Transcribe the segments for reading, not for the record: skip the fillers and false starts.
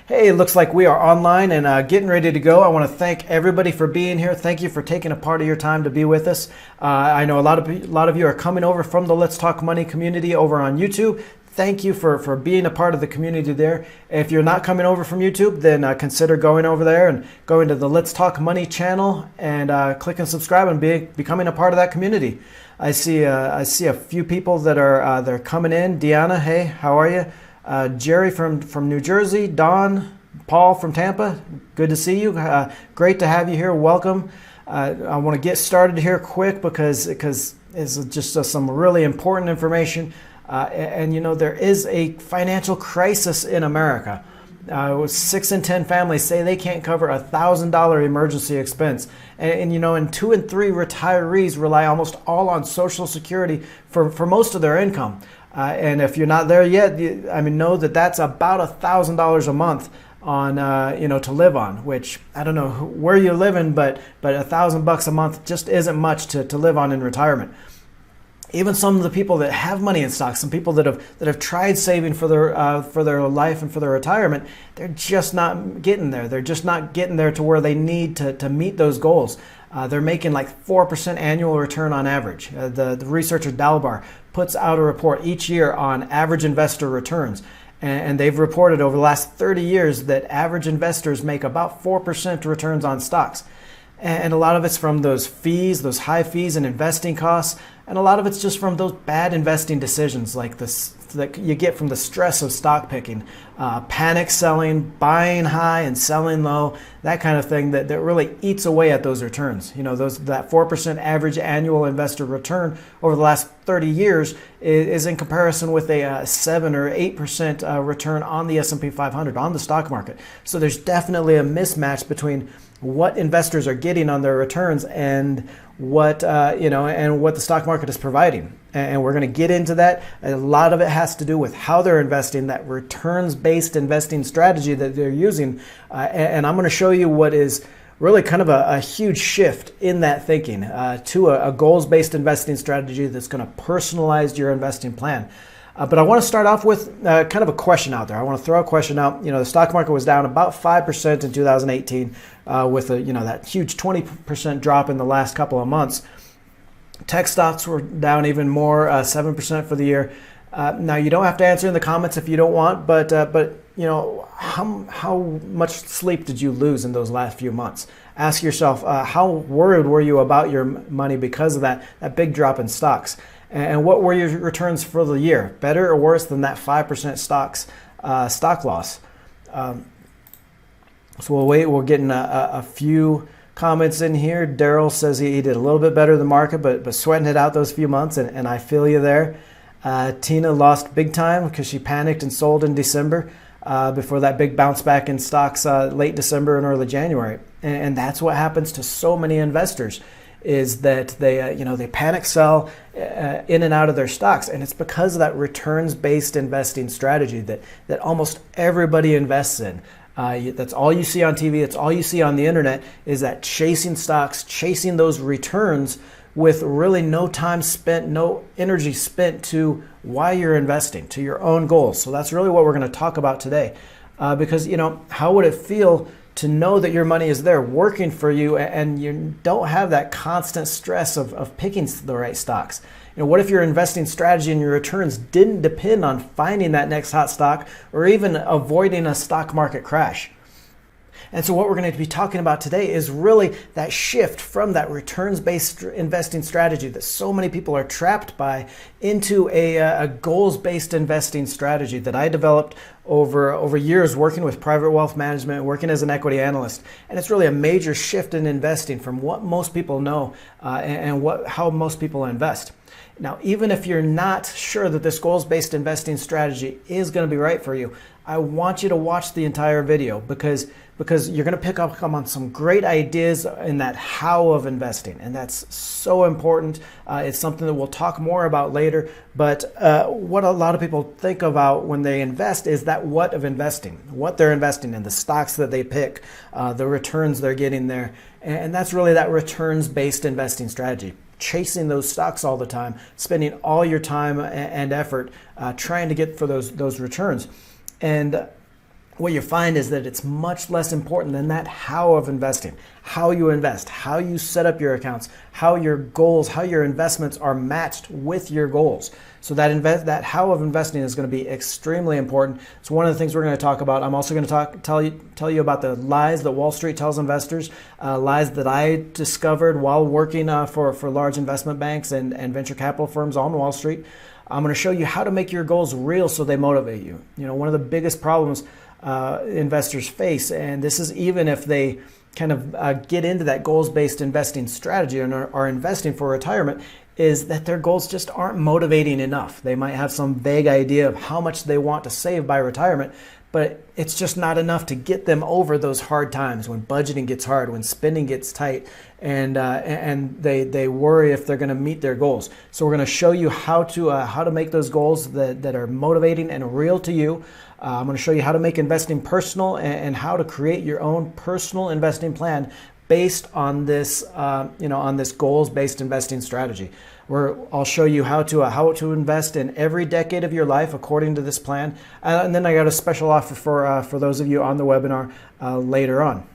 Hey, it looks like we are online and getting ready to go. I want to thank everybody for being here. Thank you for taking a part of your time to be with us. I know a lot of you are coming over from the Let's Talk Money community over on YouTube. Thank you for being a part of the community there. If you're not coming over from YouTube, then consider going over there and going to the Let's Talk Money channel and clicking subscribe and becoming a part of that community. I see a few people that are they're coming in. Deanna, hey, how are you? Jerry from New Jersey, Don, Paul from Tampa, good to see you. Great to have you here. Welcome. I want to get started here quick because it's just some really important information. And you know, there is a financial crisis in America. 6 in 10 families say they can't cover $1,000 emergency expense. And you know, and 2 in 3 retirees rely almost all on Social Security for most of their income. And if you're not there yet, know that that's about $1,000 a month on, to live on, which I don't know where you're living, but $1,000 a month just isn't much to live on in retirement. Even some of the people that have money in stocks, some people that have tried saving for their life and for their retirement, they're just not getting there. They're just not getting there to where they need to meet those goals. They're making like 4% annual return on average. The researcher Dalbar puts out a report each year on average investor returns. And they've reported over the last 30 years that average investors make about 4% returns on stocks. And a lot of it's from those fees, those high fees and investing costs. And a lot of it's just from those bad investing decisions like this that you get from the stress of stock picking, panic selling, buying high and selling low, that kind of thing that really eats away at those returns. You know, that 4% average annual investor return over the last 30 years is in comparison with a 7 or 8% return on the S&P 500, on the stock market. So there's definitely a mismatch between what investors are getting on their returns and what the stock market is providing. And we're going to get into that. A lot of it has to do with how they're investing, that returns-based investing strategy that they're using. And I'm going to show you what is really kind of a huge shift in that thinking to a goals-based investing strategy that's going to personalize your investing plan. But I want to start off with kind of a question out there. I want to throw a question out. You know, the stock market was down about 5% in 2018 with that huge 20% drop in the last couple of months. Tech stocks were down even more, 7% for the year. Now, you don't have to answer in the comments if you don't want, but you know, how much sleep did you lose in those last few months? Ask yourself, how worried were you about your money because of that big drop in stocks? And what were your returns for the year? Better or worse than that 5% stock loss? So we'll wait. We're getting a few comments in here. Daryl says he did a little bit better than the market, but sweating it out those few months, and I feel you there. Tina lost big time because she panicked and sold in December before that big bounce back in stocks late December and early January. And that's what happens to so many investors, is that they panic sell in and out of their stocks. And it's because of that returns-based investing strategy that almost everybody invests in. That's all you see on TV. That's all you see on the internet, is that chasing stocks, chasing those returns with really no time spent, no energy spent to why you're investing, to your own goals. So that's really what we're going to talk about today. Because, you know, how would it feel to know that your money is there working for you and you don't have that constant stress of picking the right stocks? You know, what if your investing strategy and your returns didn't depend on finding that next hot stock or even avoiding a stock market crash? And so what we're going to be talking about today is really that shift from that returns-based investing strategy that so many people are trapped by into a goals-based investing strategy that I developed over years working with private wealth management, working as an equity analyst. And it's really a major shift in investing from what most people know and how most people invest. Now, even if you're not sure that this goals-based investing strategy is going to be right for you, I want you to watch the entire video because you're going to pick up on some great ideas in that how of investing. And that's so important. It's something that we'll talk more about later. But what a lot of people think about when they invest is that what of investing, what they're investing in, the stocks that they pick, the returns they're getting there. And that's really that returns-based investing strategy. Chasing those stocks all the time, spending all your time and effort trying to get for those returns. And what you find is that it's much less important than that how of investing, how you invest, how you set up your accounts, how your goals, how your investments are matched with your goals. So that how of investing is going to be extremely important. It's one of the things we're going to talk about. I'm also going to tell you about the lies that Wall Street tells investors, lies that I discovered while working for large investment banks and venture capital firms on Wall Street. I'm going to show you how to make your goals real so they motivate you. You know, one of the biggest problems investors face, and this is even if they kind of get into that goals-based investing strategy and are investing for retirement, is that their goals just aren't motivating enough. They might have some vague idea of how much they want to save by retirement, but it's just not enough to get them over those hard times when budgeting gets hard, when spending gets tight, and they worry if they're going to meet their goals. So we're going to show you how to make those goals that are motivating and real to you. I'm going to show you how to make investing personal and how to create your own personal investing plan based on this, on this goals-based investing strategy. I'll show you how to invest in every decade of your life according to this plan, and then I got a special offer for those of you on the webinar later on.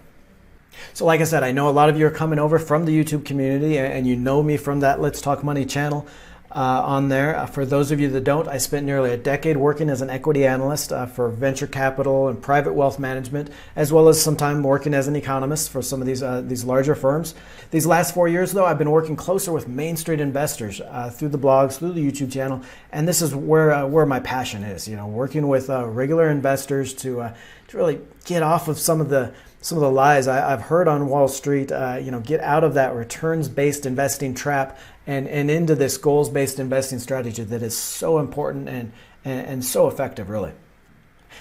So, like I said, I know a lot of you are coming over from the YouTube community, and you know me from that Let's Talk Money channel. On there. For those of you that don't, I spent nearly a decade working as an equity analyst for venture capital and private wealth management, as well as some time working as an economist for some of these larger firms. These last 4 years, though, I've been working closer with Main Street investors through the blogs, through the YouTube channel, and this is where my passion is. You know, working with regular investors to really get off of some of the lies I've heard on Wall Street, get out of that returns-based investing trap and into this goals-based investing strategy that is so important and so effective, really.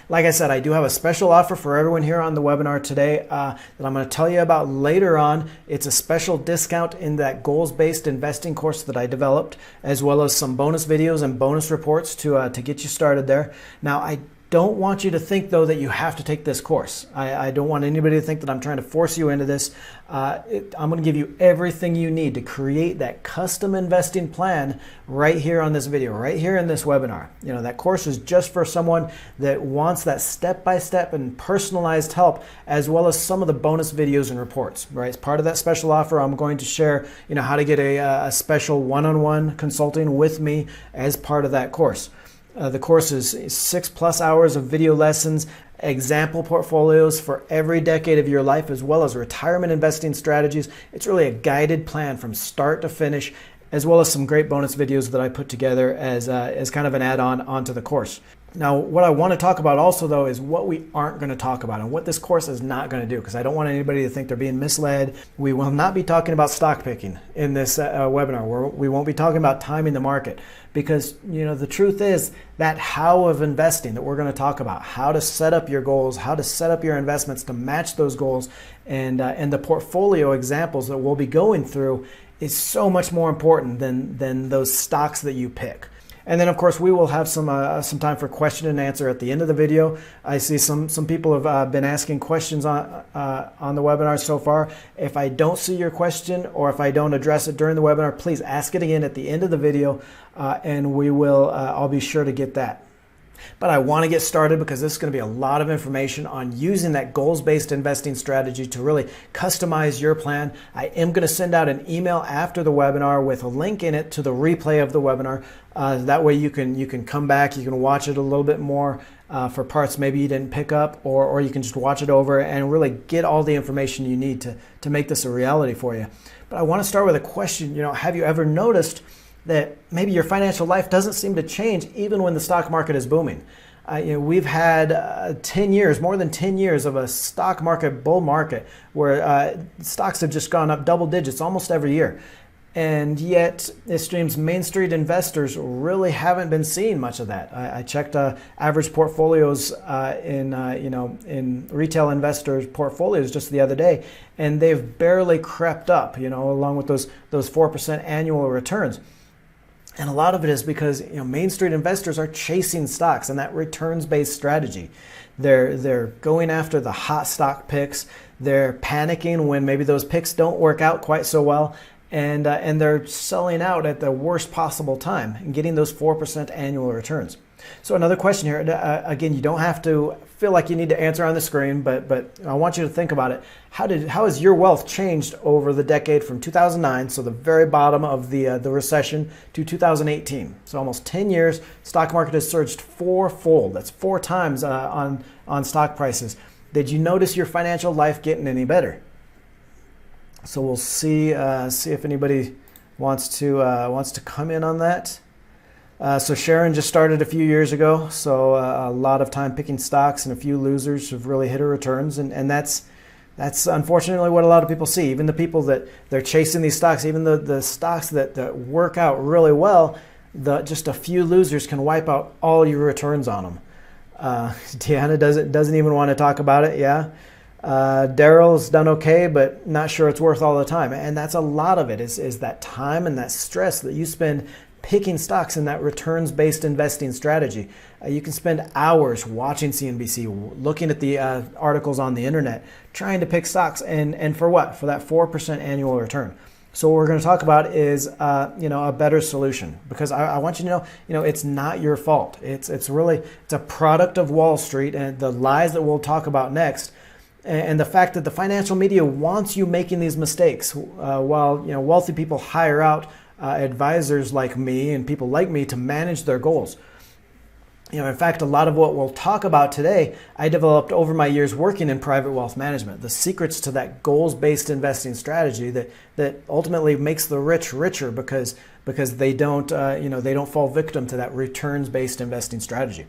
Like I said, I do have a special offer for everyone here on the webinar today that I'm going to tell you about later on. It's a special discount in that goals-based investing course that I developed, as well as some bonus videos and bonus reports to get you started there. Now, I don't want you to think, though, that you have to take this course. I don't want anybody to think that I'm trying to force you into this. I'm going to give you everything you need to create that custom investing plan right here on this video, right here in this webinar. You know, that course is just for someone that wants that step-by-step and personalized help, as well as some of the bonus videos and reports, right? As part of that special offer, I'm going to share, how to get a special one-on-one consulting with me as part of that course. The course is 6+ hours of video lessons, example portfolios for every decade of your life, as well as retirement investing strategies. It's really a guided plan from start to finish, as well as some great bonus videos that I put together as kind of an add-on onto the course. Now, what I want to talk about also, though, is what we aren't going to talk about and what this course is not going to do, because I don't want anybody to think they're being misled. We will not be talking about stock picking in this webinar. We won't be talking about timing the market, because the truth is that how of investing that we're going to talk about, how to set up your goals, how to set up your investments to match those goals, and the portfolio examples that we'll be going through is so much more important than those stocks that you pick. And then, of course, we will have some time for question and answer at the end of the video. I see some people have been asking questions on the webinar so far. If I don't see your question or if I don't address it during the webinar, please ask it again at the end of the video, and I'll be sure to get that. But I want to get started because this is going to be a lot of information on using that goals-based investing strategy to really customize your plan. I am going to send out an email after the webinar with a link in it to the replay of the webinar. That way you can come back, you can watch it a little bit more for parts maybe you didn't pick up, or you can just watch it over and really get all the information you need to make this a reality for you. But I want to start with a question. Have you ever noticed that maybe your financial life doesn't seem to change even when the stock market is booming? We've had more than 10 years of a stock market bull market where stocks have just gone up double digits almost every year. And yet, it seems Main Street investors really haven't been seeing much of that. I checked average portfolios in retail investors' portfolios just the other day, and they've barely crept up, along with those 4% annual returns. And a lot of it is because Main Street investors are chasing stocks and that returns-based strategy. They're going after the hot stock picks. They're panicking when maybe those picks don't work out quite so well, and they're selling out at the worst possible time and getting those 4% annual returns. So another question here. Again, you don't have to feel like you need to answer on the screen, but I want you to think about it. How has your wealth changed over the decade from 2009, so the very bottom of the recession, to 2018? So almost 10 years, stock market has surged fourfold. That's 4 times on stock prices. Did you notice your financial life getting any better? So we'll see if anybody wants to come in on that. So Sharon just started a few years ago, so a lot of time picking stocks, and a few losers have really hit her returns, and that's unfortunately what a lot of people see. Even the people that they're chasing these stocks, even the stocks that work out really well, just a few losers can wipe out all your returns on them. Deanna doesn't even want to talk about it. Yeah. Daryl's done okay, but not sure it's worth all the time. And that's a lot of it is that time and that stress that you spend picking stocks in that returns-based investing strategy. You can spend hours watching CNBC, looking at the articles on the internet, trying to pick stocks, and for what? For that 4% annual return. So what we're going to talk about is a better solution, because I want you to know, it's not your fault. It's a product of Wall Street and the lies that we'll talk about next. And the fact that the financial media wants you making these mistakes, while wealthy people hire out advisors like me and people like me to manage their goals. In fact, a lot of what we'll talk about today, I developed over my years working in private wealth management. The secrets to that goals-based investing strategy that ultimately makes the rich richer because they don't fall victim to that returns-based investing strategy.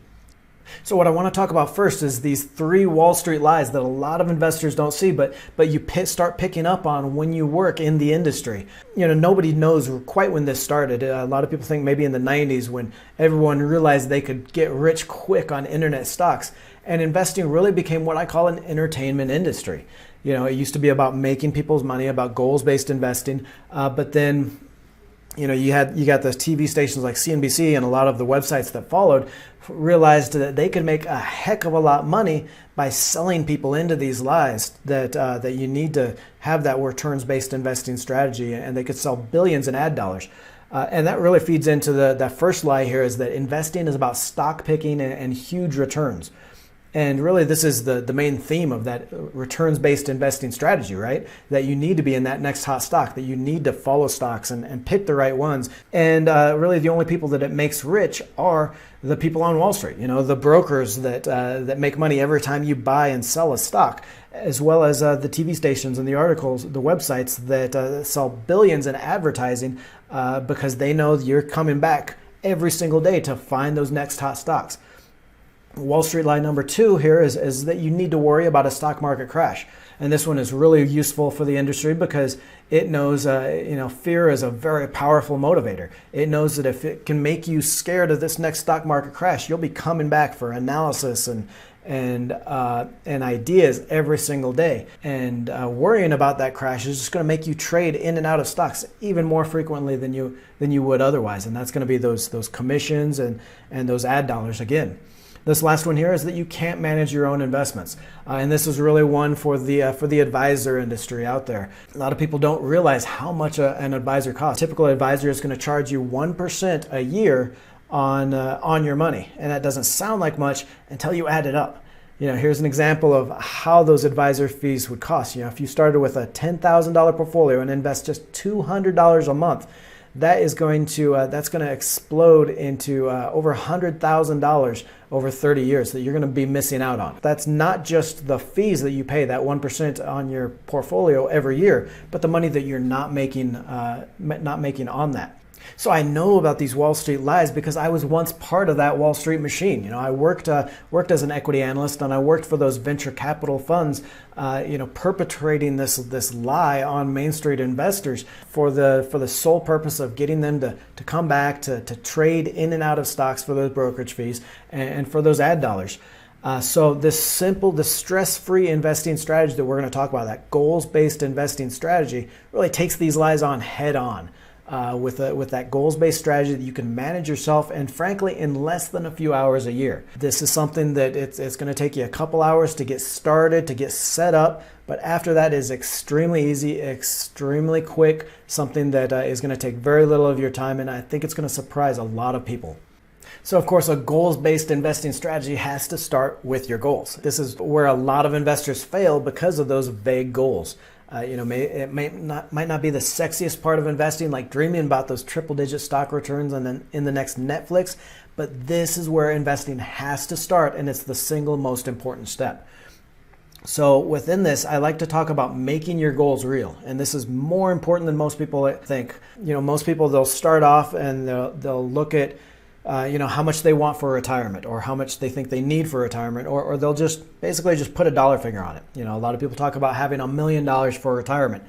So what I want to talk about first is these 3 Wall Street lies that a lot of investors don't see, but you start picking up on when you work in the industry. Nobody knows quite when this started. A lot of people think maybe in the 90s, when everyone realized they could get rich quick on internet stocks, and investing really became what I call an entertainment industry. It used to be about making people's money, about goals-based investing, but then you got those TV stations like CNBC and a lot of the websites that followed realized that they could make a heck of a lot of money by selling people into these lies that you need to have that returns-based investing strategy, and they could sell billions in ad dollars. And that really feeds into that first lie here, is that investing is about stock picking and huge returns. And really, this is the main theme of that returns-based investing strategy, right? That you need to be in that next hot stock, that you need to follow stocks and pick the right ones. And really, the only people that it makes rich are the people on Wall Street, the brokers that make money every time you buy and sell a stock, as well as the TV stations and the articles, the websites that sell billions in advertising because they know you're coming back every single day to find those next hot stocks. Wall Street lie number 2 here is that you need to worry about a stock market crash. And this one is really useful for the industry because it knows, fear is a very powerful motivator. It knows that if it can make you scared of this next stock market crash, you'll be coming back for analysis and ideas every single day. And worrying about that crash is just going to make you trade in and out of stocks even more frequently than you would otherwise. And that's going to be those commissions and those ad dollars again. This last one here is that you can't manage your own investments. And this is really one for the advisor industry out there. A lot of people don't realize how much an advisor costs. A typical advisor is going to charge you 1% a year on your money. And that doesn't sound like much until you add it up. Here's an example of how those advisor fees would cost. If you started with a $10,000 portfolio and invest just $200 a month, that's going to explode into over $100,000 over 30 years that you're going to be missing out on. That's not just the fees that you pay, that 1% on your portfolio every year, but the money that you're not making on that. So I know about these Wall Street lies because I was once part of that Wall Street machine. I worked as an equity analyst, and I worked for those venture capital funds, perpetrating this lie on Main Street investors for the sole purpose of getting them to come back to trade in and out of stocks for those brokerage fees and for those ad dollars. So this stress-free investing strategy that we're going to talk about, that goals-based investing strategy, really takes these lies on head on. With that goals-based strategy that you can manage yourself, and frankly, in less than a few hours a year. This is something that it's going to take you a couple hours to get started, to get set up, but after that is extremely easy, extremely quick, something that is going to take very little of your time, and I think it's going to surprise a lot of people. So, of course, a goals-based investing strategy has to start with your goals. This is where a lot of investors fail because of those vague goals. It might not be the sexiest part of investing, like dreaming about those triple-digit stock returns and then in the next Netflix, but this is where investing has to start, and it's the single most important step. So within this, I like to talk about making your goals real. And this is more important than most people think. Most people, they'll start off and they'll look at, how much they want for retirement or how much they think they need for retirement, or they'll just basically just put a dollar figure on it. A lot of people talk about having $1 million for retirement.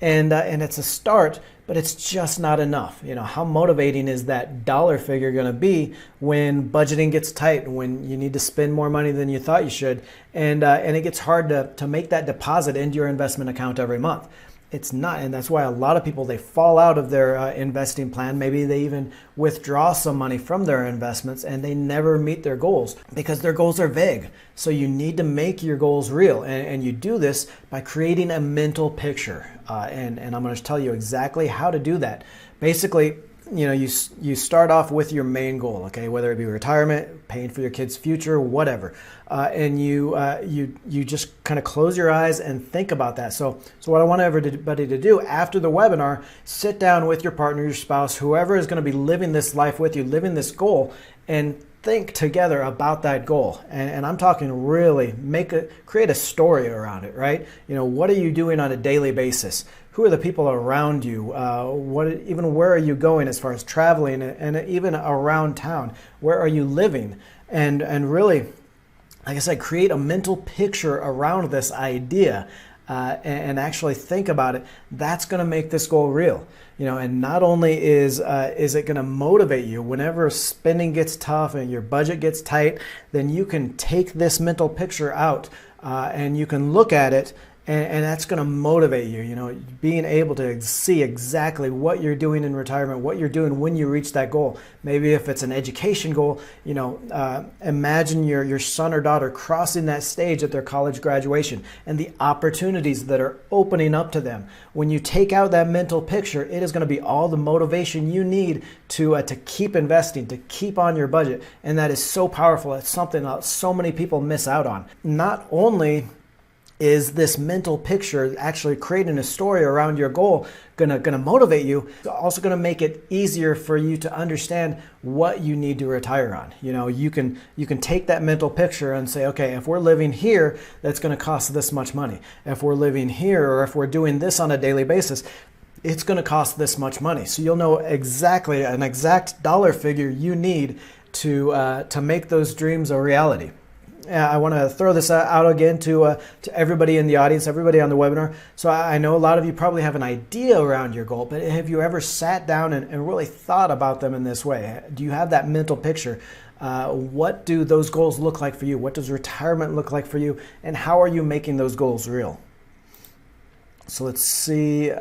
And it's a start, but it's just not enough. How motivating is that dollar figure going to be when budgeting gets tight, when you need to spend more money than you thought you should, and it gets hard to make that deposit into your investment account every month? It's not, and that's why a lot of people, they fall out of their investing plan. Maybe they even withdraw some money from their investments and they never meet their goals because their goals are vague. So you need to make your goals real, and you do this by creating a mental picture. And I'm going to tell you exactly how to do that. Basically, you start off with your main goal, okay, whether it be retirement, paying for your kids' future, whatever, and you just kind of close your eyes and think about that. So what I want everybody to do after the webinar, sit down with your partner, your spouse, whoever is going to be living this life with you, living this goal, and think together about that goal. And I'm talking really create a story around it, right? What are you doing on a daily basis? Who are the people around you? Where are you going as far as traveling, and even around town? Where are you living? And really, like I said, create a mental picture around this idea, and actually think about it. That's going to make this goal real. And not only is it going to motivate you whenever spending gets tough and your budget gets tight, then you can take this mental picture out, and you can look at it. And that's going to motivate you, being able to see exactly what you're doing in retirement, what you're doing when you reach that goal. Maybe if it's an education goal, imagine your son or daughter crossing that stage at their college graduation and the opportunities that are opening up to them. When you take out that mental picture, it is going to be all the motivation you need to keep investing, to keep on your budget. And that is so powerful. It's something that so many people miss out on. Not only is this mental picture actually creating a story around your goal gonna motivate you, it's also gonna make it easier for you to understand what you need to retire on. You can take that mental picture and say, okay, if we're living here, that's gonna cost this much money. If we're living here, or if we're doing this on a daily basis, it's gonna cost this much money. So you'll know exactly an exact dollar figure you need to make those dreams a reality. I want to throw this out again to everybody in the audience, everybody on the webinar. So I know a lot of you probably have an idea around your goal, but have you ever sat down and really thought about them in this way? Do you have that mental picture? What do those goals look like for you? What does retirement look like for you? And how are you making those goals real? So let's see.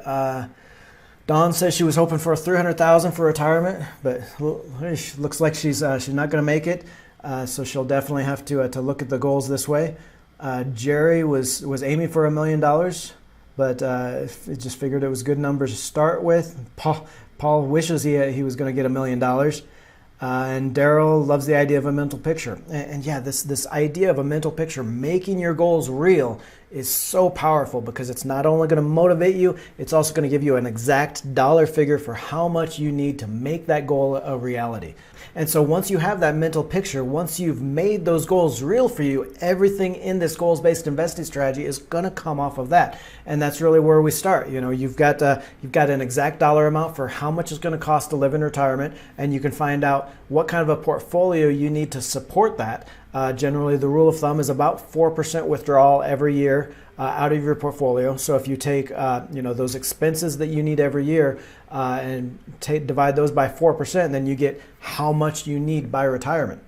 Dawn says she was hoping for $300,000 for retirement, but looks like she's not going to make it. So she'll definitely have to look at the goals this way. Jerry was aiming for $1 million, but it just figured it was good numbers to start with. Paul wishes he was going to get $1 million. And Daryl loves the idea of a mental picture. And yeah, this idea of a mental picture, making your goals real, is so powerful because it's not only going to motivate you, it's also going to give you an exact dollar figure for how much you need to make that goal a reality. And so once you have that mental picture, once you've made those goals real for you, everything in this goals-based investing strategy is going to come off of that. And that's really where we start. You've got an exact dollar amount for how much it's going to cost to live in retirement, and you can find out what kind of a portfolio you need to support that. Generally, the rule of thumb is about 4% withdrawal every year out of your portfolio. So if you take those expenses that you need every year and divide those by 4%, then you get how much you need by retirement.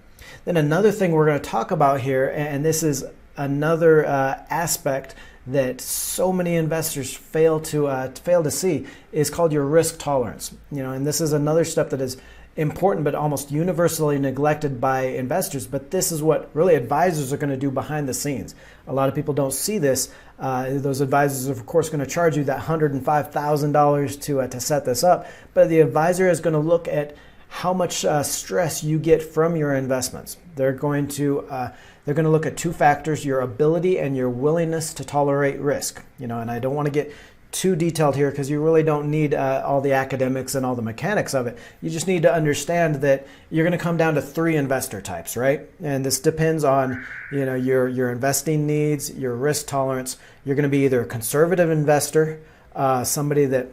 Then another thing we're going to talk about here, and this is another aspect that so many investors fail to see, is called your risk tolerance. And this is another step that is important but almost universally neglected by investors, but this is what really advisors are going to do behind the scenes. A lot of people don't see this. Those advisors are of course going to charge you that $105,000 to set this up, but the advisor is going to look at how much stress you get from your investments. They're going to look at two factors: your ability and your willingness to tolerate risk. And I don't want to get too detailed here because you really don't need all the academics and all the mechanics of it. You just need to understand that you're going to come down to three investor types, right? And this depends on your investing needs, your risk tolerance. You're going to be either a conservative investor, somebody that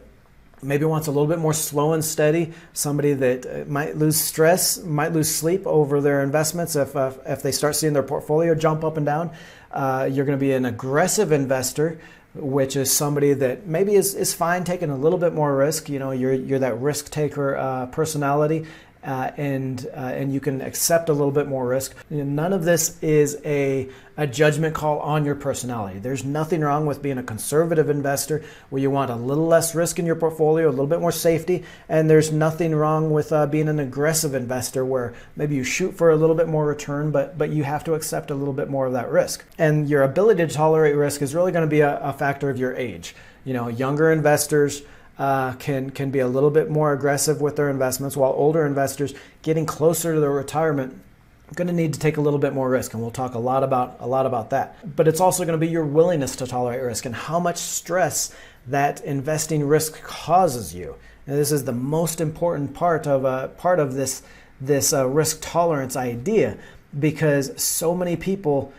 maybe wants a little bit more slow and steady, somebody that might lose sleep over their investments if they start seeing their portfolio jump up and down. You're going to be an aggressive investor, which is somebody that maybe is fine taking a little bit more risk. You're that risk taker personality, and you can accept a little bit more risk. None of this is a judgment call on your personality. There's nothing wrong with being a conservative investor where you want a little less risk in your portfolio, a little bit more safety, and there's nothing wrong with being an aggressive investor where maybe you shoot for a little bit more return, but you have to accept a little bit more of that risk. And your ability to tolerate risk is really going to be a factor of your age. Younger investors can be a little bit more aggressive with their investments, while older investors getting closer to their retirement are going to need to take a little bit more risk, and we'll talk a lot about that. But it's also going to be your willingness to tolerate risk and how much stress that investing risk causes you. And this is the most important part of this risk tolerance idea, because so many people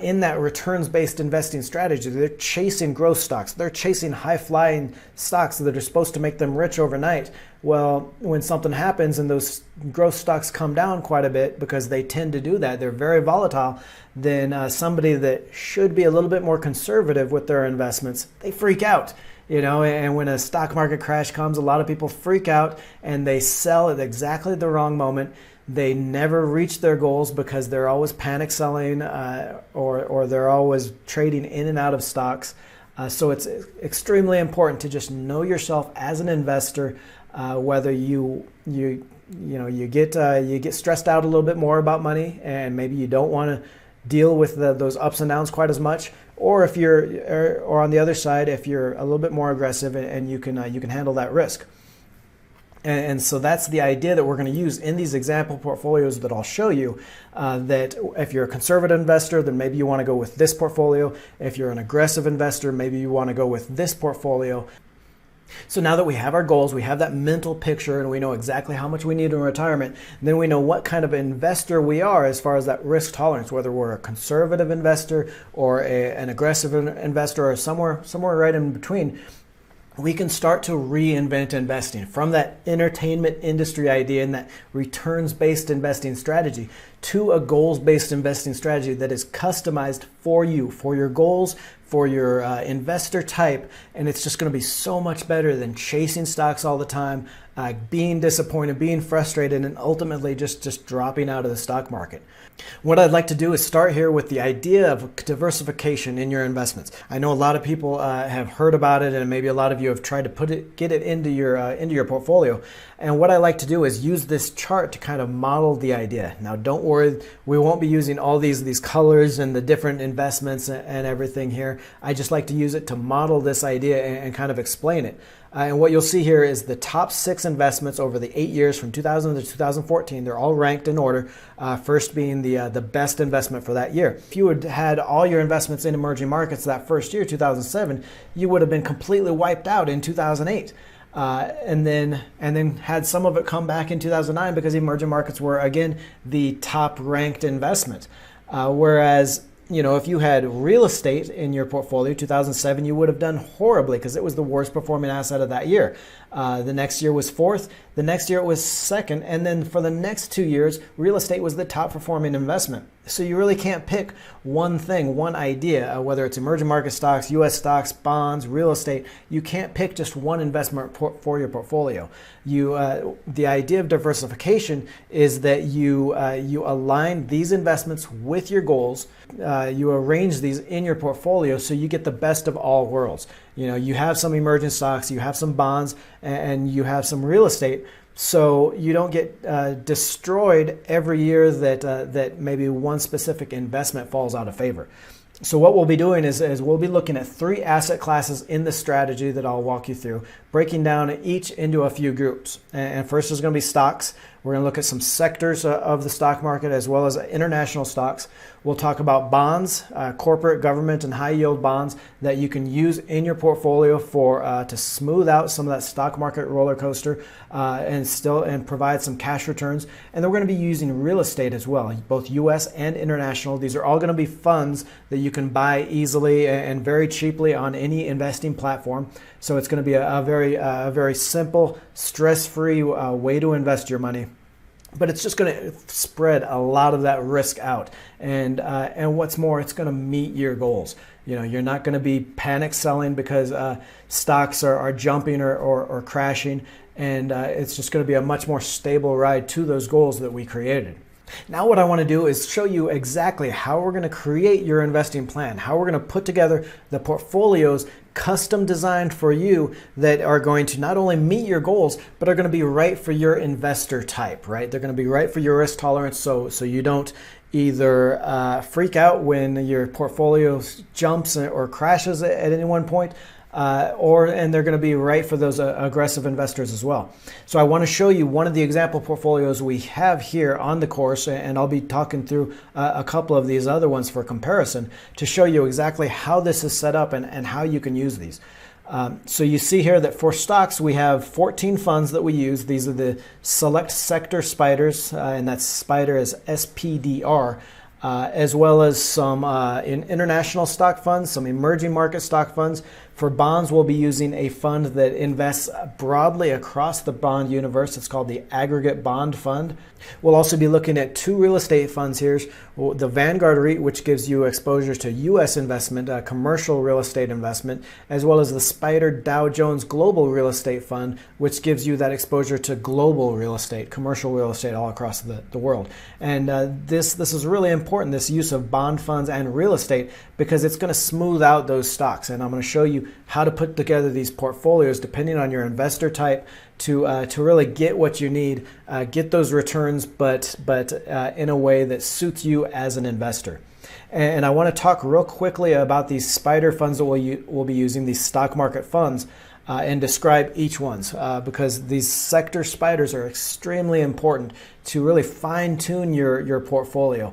in that returns-based investing strategy, they're chasing growth stocks. They're chasing high-flying stocks that are supposed to make them rich overnight. Well, when something happens and those growth stocks come down quite a bit, because they tend to do that, they're very volatile, then somebody that should be a little bit more conservative with their investments, they freak out. And when a stock market crash comes, a lot of people freak out and they sell at exactly the wrong moment. They never reach their goals because they're always panic selling or they're always trading in and out of stocks. So it's extremely important to just know yourself as an investor, whether you get stressed out a little bit more about money and maybe you don't want to deal with those ups and downs quite as much, or or on the other side, if you're a little bit more aggressive and you can handle that risk. And so that's the idea that we're going to use in these example portfolios that I'll show you, that if you're a conservative investor, then maybe you want to go with this portfolio. If you're an aggressive investor, maybe you want to go with this portfolio. So now that we have our goals, we have that mental picture, and we know exactly how much we need in retirement, then we know what kind of investor we are as far as that risk tolerance, whether we're a conservative investor or an aggressive investor or somewhere right in between. We can start to reinvent investing from that entertainment industry idea and that returns-based investing strategy to a goals-based investing strategy that is customized for you, for your goals, for your investor type. And it's just going to be so much better than chasing stocks all the time, being disappointed, being frustrated, and ultimately just dropping out of the stock market. What I'd like to do is start here with the idea of diversification in your investments. I know a lot of people have heard about it, and maybe a lot of you have tried to get it into your portfolio. And what I like to do is use this chart to kind of model the idea. Now, don't worry, we won't be using all these colors and the different investments and everything here. I just like to use it to model this idea and kind of explain it. And what you'll see here is the top 6 investments over the 8 years from 2000 to 2014. They're all ranked in order, first being the best investment for that year. If you had all your investments in emerging markets that first year, 2007, you would have been completely wiped out in 2008. And then had some of it come back in 2009 because emerging markets were, again, the top ranked investment. Whereas if you had real estate in your portfolio, 2007, you would have done horribly because it was the worst performing asset of that year. The next year was 4th. The next year it was 2nd. And then for the next 2 years, real estate was the top performing investment. So you really can't pick one thing, one idea, whether it's emerging market stocks, U.S. stocks, bonds, real estate. You can't pick just one investment for your portfolio. The idea of diversification is that you align these investments with your goals. You arrange these in your portfolio so you get the best of all worlds. You have some emerging stocks, you have some bonds, and you have some real estate. So you don't get destroyed every year that maybe one specific investment falls out of favor. So what we'll be doing is we'll be looking at 3 asset classes in the strategy that I'll walk you through, breaking down each into a few groups. And first is going to be stocks, We're going to look at some sectors of the stock market as well as international stocks. We'll talk about bonds, corporate, government, and high yield bonds that you can use in your portfolio for to smooth out some of that stock market roller coaster and provide some cash returns. And then we're going to be using real estate as well, both U.S. and international. These are all going to be funds that you can buy easily and very cheaply on any investing platform. So it's going to be a very simple, stress-free way to invest your money. But it's just going to spread a lot of that risk out, and what's more, it's going to meet your goals. You're not going to be panic selling because stocks are jumping or crashing, and it's just going to be a much more stable ride to those goals that we created. Now what I want to do is show you exactly how we're going to create your investing plan, how we're going to put together the portfolios custom designed for you that are going to not only meet your goals, but are going to be right for your investor type, right? They're going to be right for your risk tolerance so you don't either freak out when your portfolio jumps or crashes at any one point, and they're going to be right for those aggressive investors as well. So I want to show you one of the example portfolios we have here on the course, and I'll be talking through a couple of these other ones for comparison to show you exactly how this is set up and how you can use these. So you see here that for stocks, we have 14 funds that we use. These are the Select Sector SPDRs, and that SPDR is SPDR. As well as some in international stock funds, some emerging market stock funds. For bonds, we'll be using a fund that invests broadly across the bond universe. It's called the Aggregate Bond Fund. We'll also be looking at two real estate funds here. The Vanguard REIT, which gives you exposure to U.S. investment, commercial real estate investment, as well as the SPDR Dow Jones Global Real Estate Fund, which gives you that exposure to global real estate, commercial real estate all across the world. And this is really important, this use of bond funds and real estate, because it's going to smooth out those stocks. And I'm going to show you how to put together these portfolios depending on your investor type to really get what you need, get those returns, but in a way that suits you as an investor. And I want to talk real quickly about these SPDR funds that we'll be using, these stock market funds, and describe each ones because these sector SPDRs are extremely important to really fine-tune your portfolio,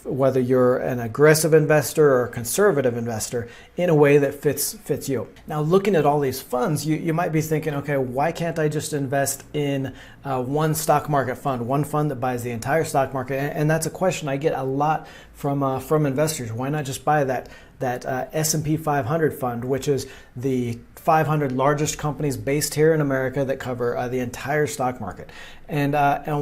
whether you're an aggressive investor or a conservative investor, in a way that fits you. Now, looking at all these funds, you might be thinking, okay, why can't I just invest in one stock market fund, one fund that buys the entire stock market? And that's a question I get a lot from investors. Why not just buy that S&P 500 fund, which is the 500 largest companies based here in America that cover the entire stock market? And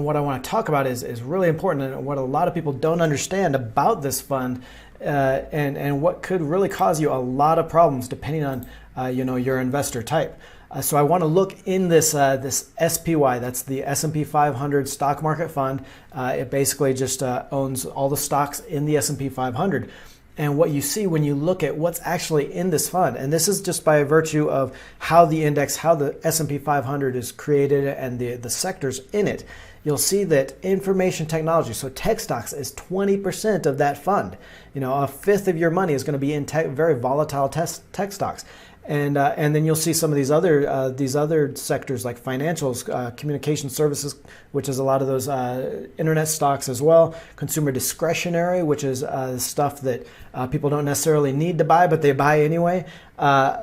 what I want to talk about is really important, and what a lot of people don't understand about this fund, and what could really cause you a lot of problems depending on your investor type. So I want to look in this SPY, that's the S&P 500 stock market fund. It basically just owns all the stocks in the S&P 500. And what you see when you look at what's actually in this fund, and this is just by virtue of how the index, how the S&P 500 is created and the sectors in it, you'll see that information technology, so tech stocks, is 20% of that fund. A fifth of your money is going to be in very volatile tech stocks. And then you'll see some of these other sectors like financials, communication services, which is a lot of those internet stocks as well. Consumer discretionary, which is stuff that people don't necessarily need to buy, but they buy anyway.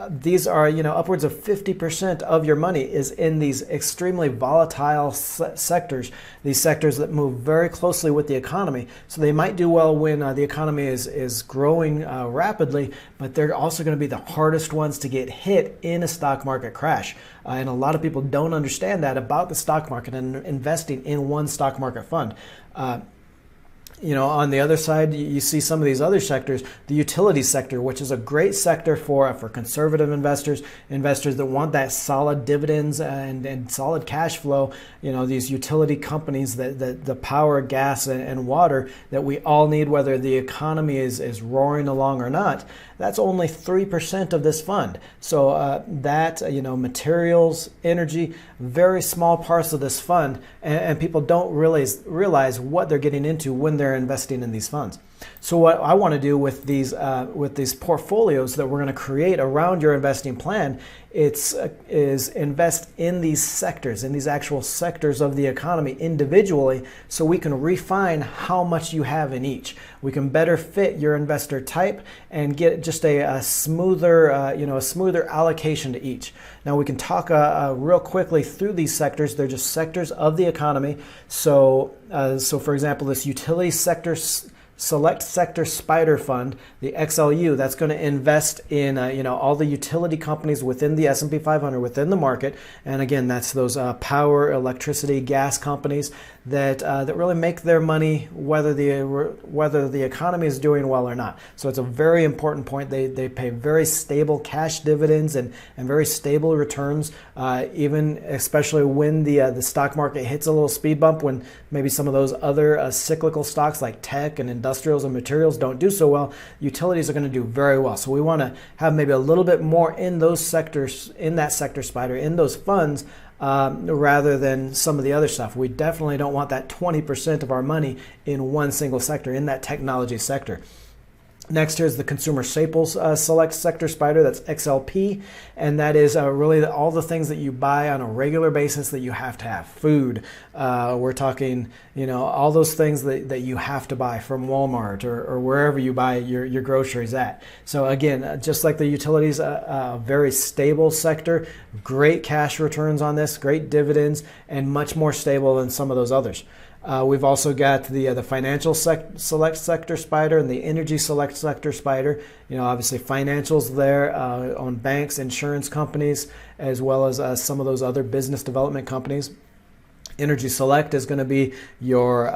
These are, upwards of 50% of your money is in these extremely volatile sectors, these sectors that move very closely with the economy. So they might do well when the economy is growing rapidly, but they're also going to be the hardest ones to get hit in a stock market crash. And a lot of people don't understand that about the stock market and investing in one stock market fund. On the other side, you see some of these other sectors, the utility sector, which is a great sector for conservative investors that want that solid dividends and solid cash flow. These utility companies that the power, gas, and water that we all need, whether the economy is roaring along or not. That's only 3% of this fund. So materials, energy, very small parts of this fund, and people don't realize what they're getting into when they're investing in these funds. So what I want to do with these portfolios that we're going to create around your investing plan, is invest in these sectors, in these actual sectors of the economy individually, so we can refine how much you have in each. We can better fit your investor type and get just a smoother allocation to each. Now we can talk real quickly through these sectors. They're just sectors of the economy. So for example, this utility sector Select Sector Spider Fund, the XLU, that's going to invest in all the utility companies within the S&P 500, within the market. And again, that's those power, electricity, gas companies that really make their money whether the economy is doing well or not. So it's a very important point. They pay very stable cash dividends and very stable returns, even especially when the stock market hits a little speed bump, when maybe some of those other cyclical stocks like tech and industrials and materials don't do so well. Utilities are going to do very well. So we want to have maybe a little bit more in those sectors, in that sector spider, in those funds, rather than some of the other stuff. We definitely don't want that 20% of our money in one single sector, in that technology sector. Next, here's the Consumer Staples Select Sector Spider, that's XLP, and that is really all the things that you buy on a regular basis that you have to have. Food, we're talking, all those things that you have to buy from Walmart or wherever you buy your groceries at. So again, just like the utilities, a very stable sector, great cash returns on this, great dividends, and much more stable than some of those others. We've also got the Financial Select Sector Spider and the Energy Select Sector Spider. Obviously financials there on banks, insurance companies, as well as some of those other business development companies. Energy Select is going to be your,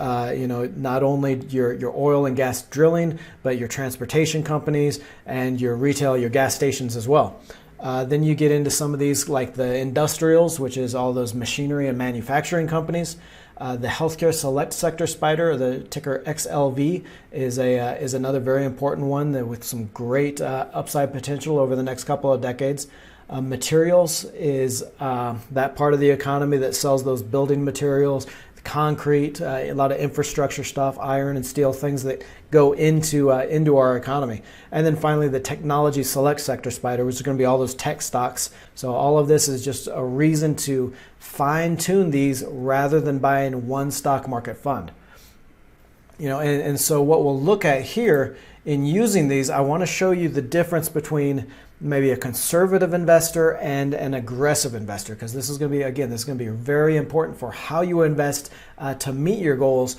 not only your oil and gas drilling, but your transportation companies and your retail, your gas stations as well. Then you get into some of these like the industrials, which is all those machinery and manufacturing companies. The Healthcare Select Sector Spider, or the ticker XLV, is another very important one with some great upside potential over the next couple of decades. Materials is that part of the economy that sells those building materials, concrete, a lot of infrastructure stuff, iron and steel, things that go into our economy. And then finally, the Technology Select Sector Spider, which is going to be all those tech stocks. So all of this is just a reason to fine tune these rather than buying one stock market fund. And so what we'll look at here in using these, I want to show you the difference between maybe a conservative investor and an aggressive investor, because this is going to be very important for how you invest to meet your goals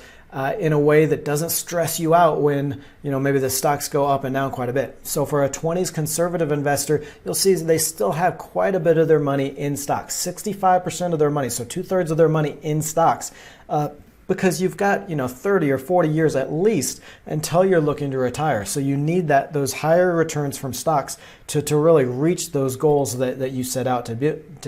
in a way that doesn't stress you out when maybe the stocks go up and down quite a bit. So for a 20s conservative investor, you'll see they still have quite a bit of their money in stocks, 65% of their money, so 2/3 of their money in stocks. Because you've got 30 or 40 years at least until you're looking to retire. So you need those higher returns from stocks to really reach those goals that you set out to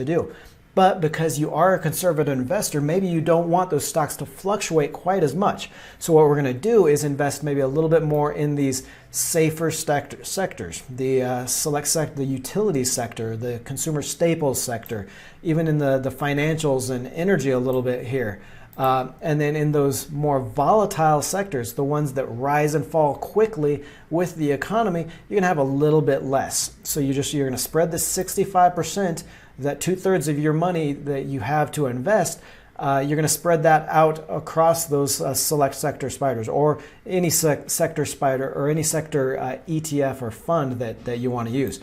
do. But because you are a conservative investor, maybe you don't want those stocks to fluctuate quite as much. So what we're going to do is invest maybe a little bit more in these safer sectors, the select sector, the utility sector, the consumer staples sector, even in the financials and energy a little bit here. And then in those more volatile sectors, the ones that rise and fall quickly with the economy, you're going to have a little bit less. So you're going to spread this 65%, that 2/3 of your money that you have to invest, you're going to spread that out across those select sector spiders, or any sector spider, or any sector ETF or fund that you want to use.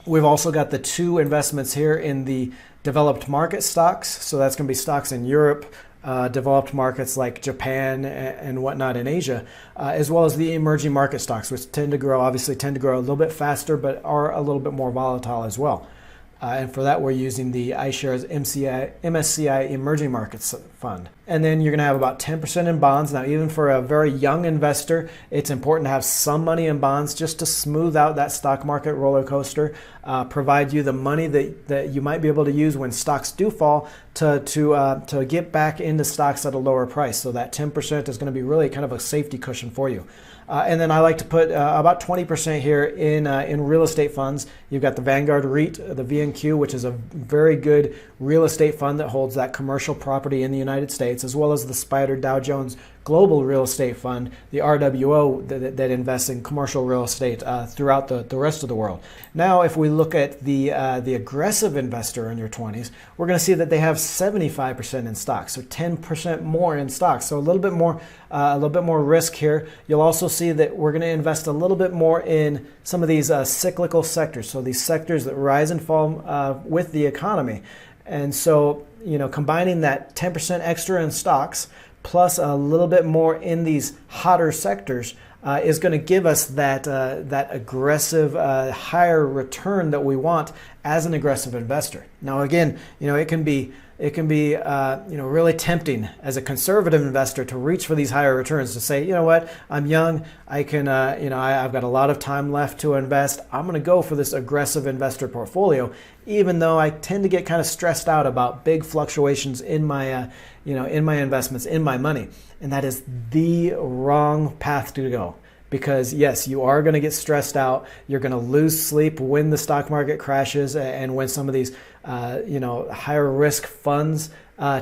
We've also got the two investments here in the developed market stocks. So that's going to be stocks in Europe, developed markets like Japan and whatnot in Asia, as well as the emerging market stocks, which tend to grow a little bit faster, but are a little bit more volatile as well. And for that, we're using the iShares MSCI Emerging Markets Fund. And then you're going to have about 10% in bonds. Now, even for a very young investor, it's important to have some money in bonds just to smooth out that stock market roller coaster, provide you the money that you might be able to use when stocks do fall to get back into stocks at a lower price. So that 10% is going to be really kind of a safety cushion for you. And then I like to put about 20% here in real estate funds. You've got the Vanguard REIT, the VNQ, which is a very good real estate fund that holds that commercial property in the United States, as well as the SPDR Dow Jones global real estate fund, the RWO, that invests in commercial real estate throughout the rest of the world. Now, if we look at the aggressive investor in your 20s, we're going to see that they have 75% in stocks, so 10% more in stocks. So a little bit more risk here. You'll also see that we're going to invest a little bit more in some of these cyclical sectors, so these sectors that rise and fall with the economy. And so, combining that 10% extra in stocks plus a little bit more in these hotter sectors is going to give us that aggressive, higher return that we want as an aggressive investor. Now, again, it can be really tempting as a conservative investor to reach for these higher returns, to say, you know what, I'm young, I can, I've got a lot of time left to invest. I'm going to go for this aggressive investor portfolio, even though I tend to get kind of stressed out about big fluctuations in my, in my investments, in my money. And that is the wrong path to go. Because yes, you are going to get stressed out. You're going to lose sleep when the stock market crashes and when some of these, higher risk funds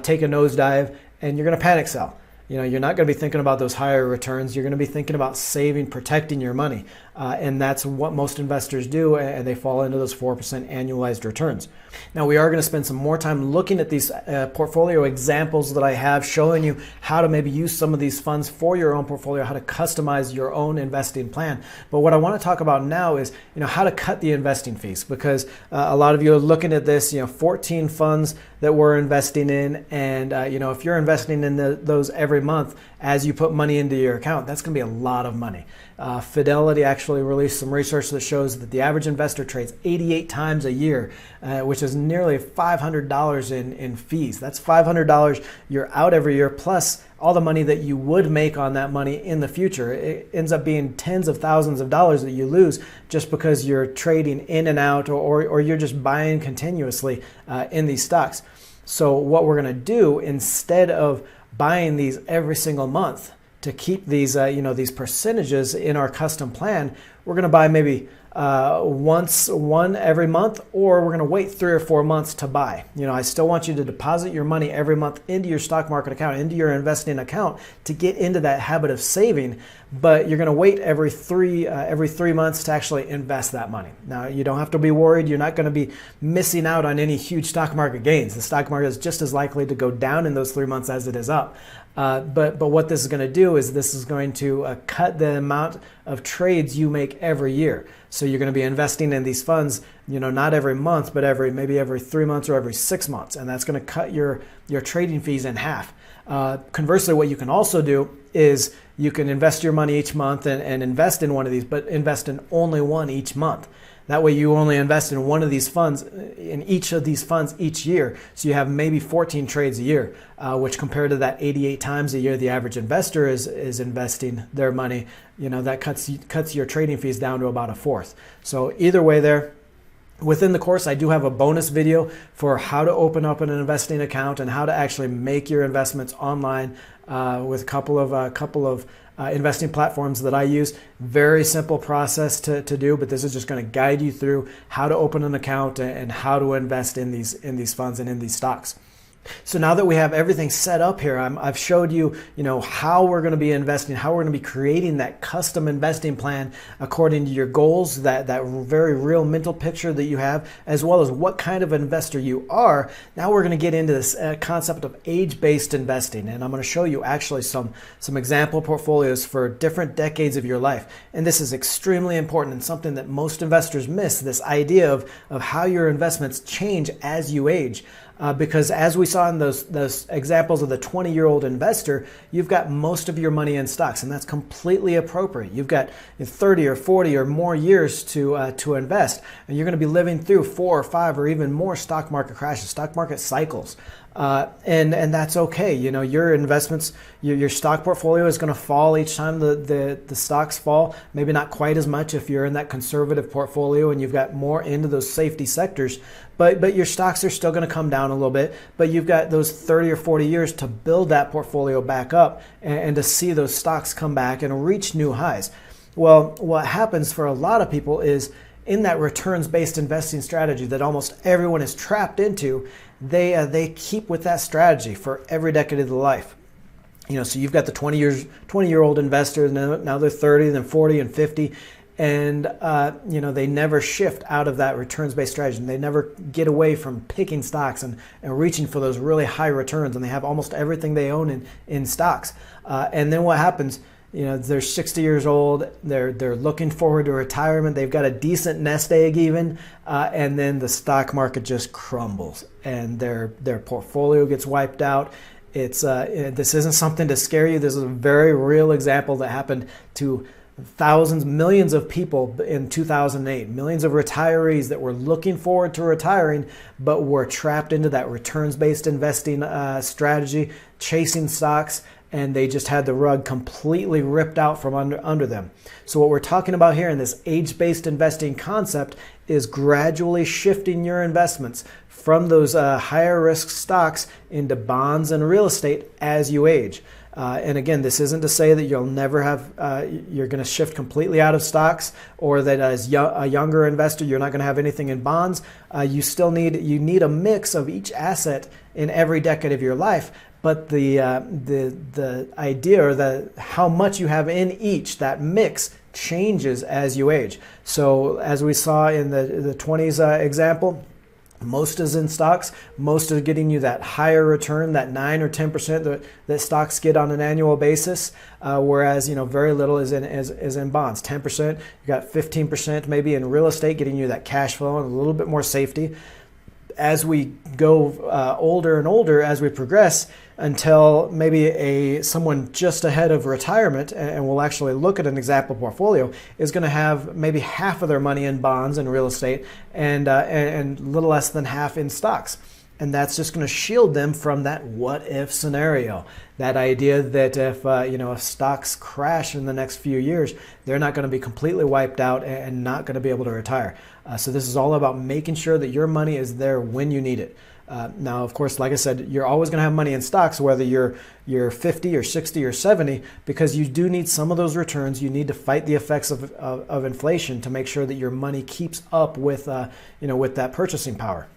take a nosedive, and you're going to panic sell. You're not going to be thinking about those higher returns. You're going to be thinking about saving, protecting your money. And that's what most investors do, and they fall into those 4% annualized returns. Now, we are going to spend some more time looking at these portfolio examples that I have, showing you how to maybe use some of these funds for your own portfolio, how to customize your own investing plan. But what I want to talk about now is, how to cut the investing fees, because a lot of you are looking at this, 14 funds that we're investing in, and if you're investing in those every month as you put money into your account, that's going to be a lot of money. Fidelity actually released some research that shows that the average investor trades 88 times a year, which is nearly $500 in fees. That's $500 you're out every year, plus all the money that you would make on that money in the future. It ends up being tens of thousands of dollars that you lose just because you're trading in and out, or you're just buying continuously in these stocks. So what we're going to do, instead of buying these every single month to keep these these percentages in our custom plan, we're going to buy maybe one every month, or we're going to wait 3 or 4 months to buy. I still want you to deposit your money every month into your stock market account, into your investing account, to get into that habit of saving. But you're going to wait every three months to actually invest that money. Now, you don't have to be worried. You're not going to be missing out on any huge stock market gains. The stock market is just as likely to go down in those 3 months as it is up. But what this is going to do is this is going to cut the amount of trades you make every year. So you're going to be investing in these funds, not every month, but maybe every 3 months or every 6 months, and that's going to cut your trading fees in half. Conversely, what you can also do is you can invest your money each month and invest in one of these, but invest in only one each month. That way you only invest in one of these funds, in each of these funds each year. So you have maybe 14 trades a year, which compared to that 88 times a year the average investor is investing their money, that cuts your trading fees down to about a fourth. So either way there. Within the course, I do have a bonus video for how to open up an investing account and how to actually make your investments online with a couple of investing platforms that I use. Very simple process to do, but this is just going to guide you through how to open an account and how to invest in these funds and in these stocks. So now that we have everything set up here, I've showed you, how we're going to be investing, how we're going to be creating that custom investing plan according to your goals, that very real mental picture that you have, as well as what kind of investor you are. Now we're going to get into this concept of age-based investing, and I'm going to show you actually some example portfolios for different decades of your life. And this is extremely important and something that most investors miss, this idea of how your investments change as you age. Because as we saw in those examples of the 20-year-old investor, you've got most of your money in stocks, and that's completely appropriate. You've got 30 or 40 or more years to invest, and you're going to be living through 4 or 5 or even more stock market crashes, stock market cycles. And that's okay. Your investments, your stock portfolio is going to fall each time the stocks fall. Maybe not quite as much if you're in that conservative portfolio and you've got more into those safety sectors, but your stocks are still going to come down a little bit. But you've got those 30 or 40 years to build that portfolio back up and to see those stocks come back and reach new highs. Well, what happens for a lot of people is, in that returns-based investing strategy that almost everyone is trapped into, they keep with that strategy for every decade of their life. So you've got the 20-year-old investor, now they're 30, then 40 and 50. And, they never shift out of that returns-based strategy. They never get away from picking stocks and reaching for those really high returns. And they have almost everything they own in stocks. And then what happens? They're 60 years old. They're looking forward to retirement. They've got a decent nest egg even. And then the stock market just crumbles and their portfolio gets wiped out. This isn't something to scare you. This is a very real example that happened to thousands, millions of people in 2008, millions of retirees that were looking forward to retiring, but were trapped into that returns-based investing strategy, chasing stocks, and they just had the rug completely ripped out from under them. So what we're talking about here in this age-based investing concept is gradually shifting your investments from those higher risk stocks into bonds and real estate as you age. And again, this isn't to say that you'll never have, you're going to shift completely out of stocks, or that as a younger investor, you're not going to have anything in bonds. You need a mix of each asset in every decade of your life. But the idea, or how much you have in each, that mix changes as you age. So as we saw in the 20s example, most is in stocks. Most are getting you that higher return, that 9 or 10% that stocks get on an annual basis, whereas very little is in bonds. 10%, you got 15% maybe in real estate, getting you that cash flow and a little bit more safety. As we go older and older, as we progress, until maybe someone just ahead of retirement, and we'll actually look at an example portfolio, is going to have maybe half of their money in bonds and real estate, and a little less than half in stocks. And that's just going to shield them from that what if scenario. That idea that if stocks crash in the next few years, they're not going to be completely wiped out and not going to be able to retire. So this is all about making sure that your money is there when you need it. Now, of course, like I said, you're always going to have money in stocks, whether you're 50 or 60 or 70, because you do need some of those returns. You need to fight the effects of inflation to make sure that your money keeps up with that purchasing power.